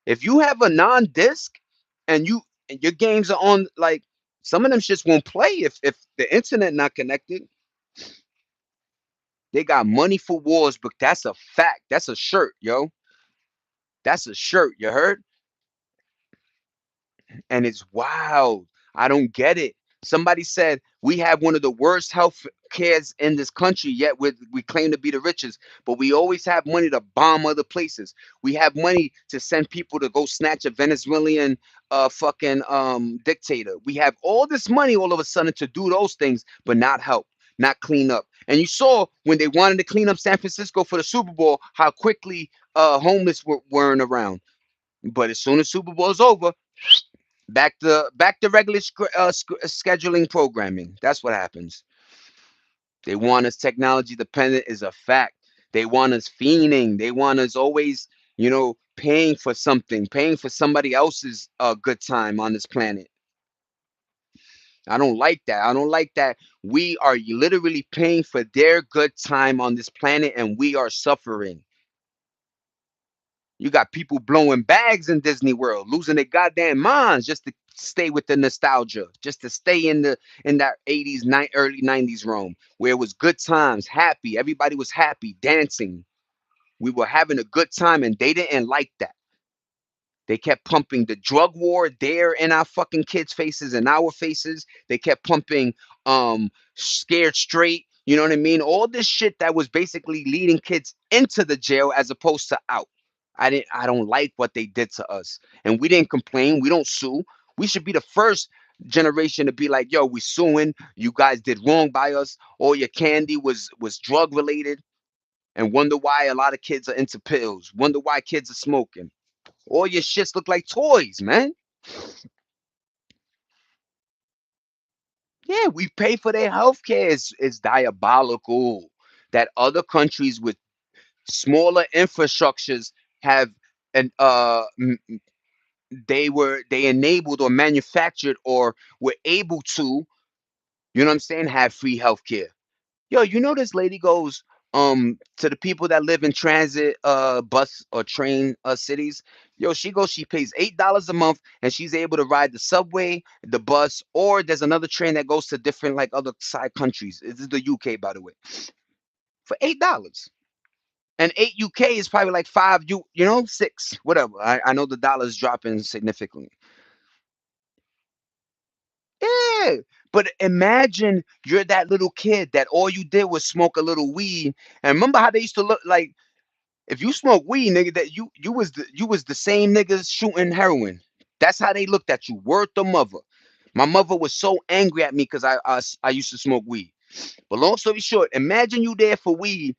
[SPEAKER 1] If you have a non-disc, and your games are on, like, some of them shits won't play if the internet not connected. They got money for wars, but that's a fact. That's a shirt, yo. That's a shirt, you heard? And it's wild. I don't get it. Somebody said we have one of the worst health cares in this country, yet we claim to be the richest, but we always have money to bomb other places. We have money to send people to go snatch a Venezuelan fucking dictator. We have all this money all of a sudden to do those things, but not help, not clean up. And you saw when they wanted to clean up San Francisco for the Super Bowl, how quickly homeless weren't around. But as soon as Super Bowl is over, back to regular scheduling programming. That's what happens. They want us technology dependent is a fact. They want us fiending. They want us always, paying for something, paying for somebody else's good time on this planet. I don't like that. I don't like that. We are literally paying for their good time on this planet, and we are suffering. You got people blowing bags in Disney World, losing their goddamn minds just to stay with the nostalgia, just to stay in that 80s, early 90s Rome, where it was good times, happy. Everybody was happy, dancing. We were having a good time, and they didn't like that. They kept pumping the drug war there in our fucking kids' faces and our faces. They kept pumping scared straight. You know what I mean? All this shit that was basically leading kids into the jail as opposed to out. I don't like what they did to us. And we didn't complain. We don't sue. We should be the first. generation to be like, yo, we suing. You guys did wrong by us. All your candy was drug related, and wonder why a lot of kids are into pills. Wonder why kids are smoking. All your shits look like toys, man. Yeah, we pay for their healthcare. It's diabolical that other countries with smaller infrastructures have and they enabled or manufactured or were able to, you know what I'm saying, have free healthcare. Yo, you know this lady goes to the people that live in transit bus or train cities. Yo, she goes, she pays $8 a month and she's able to ride the subway, the bus, or there's another train that goes to different like other side countries. This is the UK, by the way, for $8. And 8 UK is probably like five, you know, six, whatever. I know the dollar's dropping significantly. Yeah. But imagine you're that little kid that all you did was smoke a little weed. And remember how they used to look like if you smoke weed, nigga, that you was the same niggas shooting heroin. That's how they looked at you. Word the mother. My mother was so angry at me because I used to smoke weed. But long story short, imagine you there for weed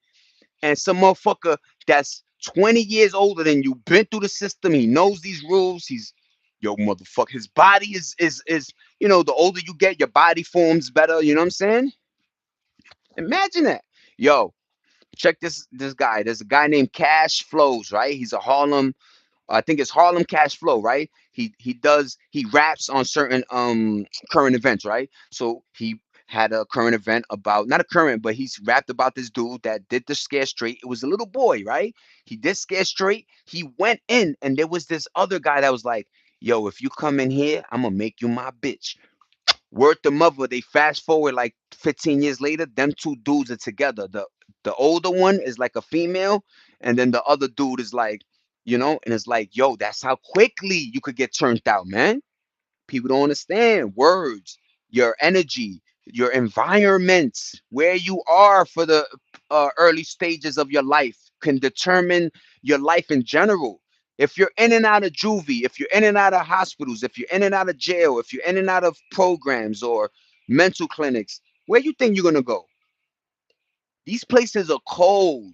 [SPEAKER 1] and some motherfucker that's 20 years older than you, been through the system. He knows these rules. He's yo motherfucker. His body is the older you get, your body forms better. You know what I'm saying? Imagine that. Yo, check this guy. There's a guy named Cash Flows, right? He's a Harlem. I think it's Harlem Cash Flow, right? He raps on certain current events, right? So he had a current event about not a current, but he's rapped about this dude that did the scare straight. It was a little boy, right? He did scare straight. He went in, and there was this other guy that was like, "Yo, if you come in here, I'm gonna make you my bitch." Word the mother, they fast forward like 15 years later, them two dudes are together. The older one is like a female, and then the other dude is like, and it's like, yo, that's how quickly you could get turned out, man. People don't understand words, your energy, your environment, where you are for the early stages of your life can determine your life in general. If you're in and out of juvie, if you're in and out of hospitals, if you're in and out of jail, if you're in and out of programs or mental clinics, where you think you're gonna go? These places are cold.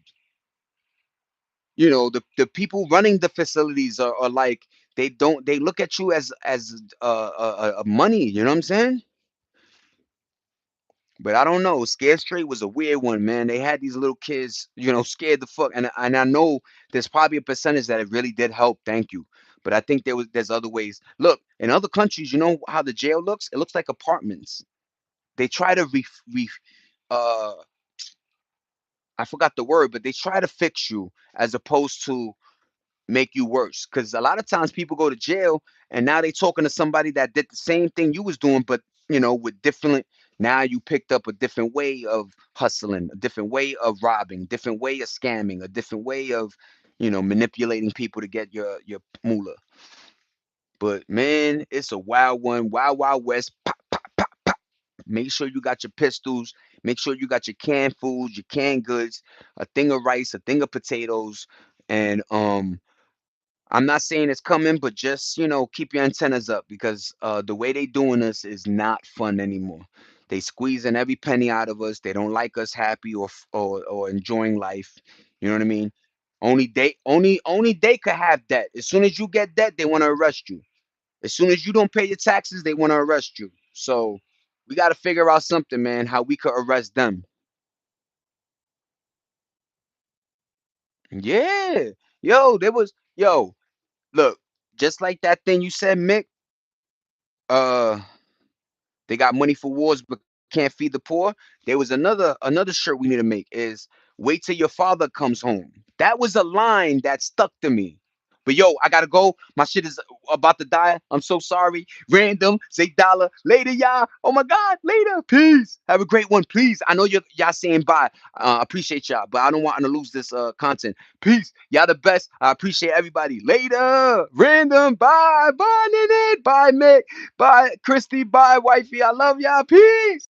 [SPEAKER 1] The people running the facilities are like they look at you as money. You know what I'm saying? But I don't know. Scared Straight was a weird one, man. They had these little kids, scared the fuck. And I know there's probably a percentage that it really did help. Thank you. But I think there's other ways. Look, in other countries, you know how the jail looks? It looks like apartments. They try to uh I forgot the word, but they try to fix you as opposed to make you worse. Because a lot of times people go to jail and now they talking to somebody that did the same thing you was doing, but with different. Now you picked up a different way of hustling, a different way of robbing, different way of scamming, a different way of manipulating people to get your moolah. But man, it's a wild one, wild wild west. Pop, pop, pop, pop. Make sure you got your pistols. Make sure you got your canned foods, your canned goods, a thing of rice, a thing of potatoes, and I'm not saying it's coming, but just keep your antennas up because the way they doing this is not fun anymore. They squeezing every penny out of us. They don't like us happy or enjoying life. You know what I mean? Only they could have debt. As soon as you get debt, they want to arrest you. As soon as you don't pay your taxes, they want to arrest you. So we got to figure out something, man, how we could arrest them. Yeah, yo. Look, just like that thing you said, Mick. Uh, They got money for wars but can't feed the poor. There was another shirt we need to make is wait till your father comes home. That was a line that stuck to me. But yo, I gotta go. My shit is about to die. I'm so sorry. Random, say dollar. Later, y'all. Oh my God, later. Peace. Have a great one, please. I know y'all saying bye. Appreciate y'all, but I don't want to lose this content. Peace. Y'all the best. I appreciate everybody. Later. Random. Bye. Bye, Nene. Bye, Mick. Bye, Christy. Bye, wifey. I love y'all. Peace.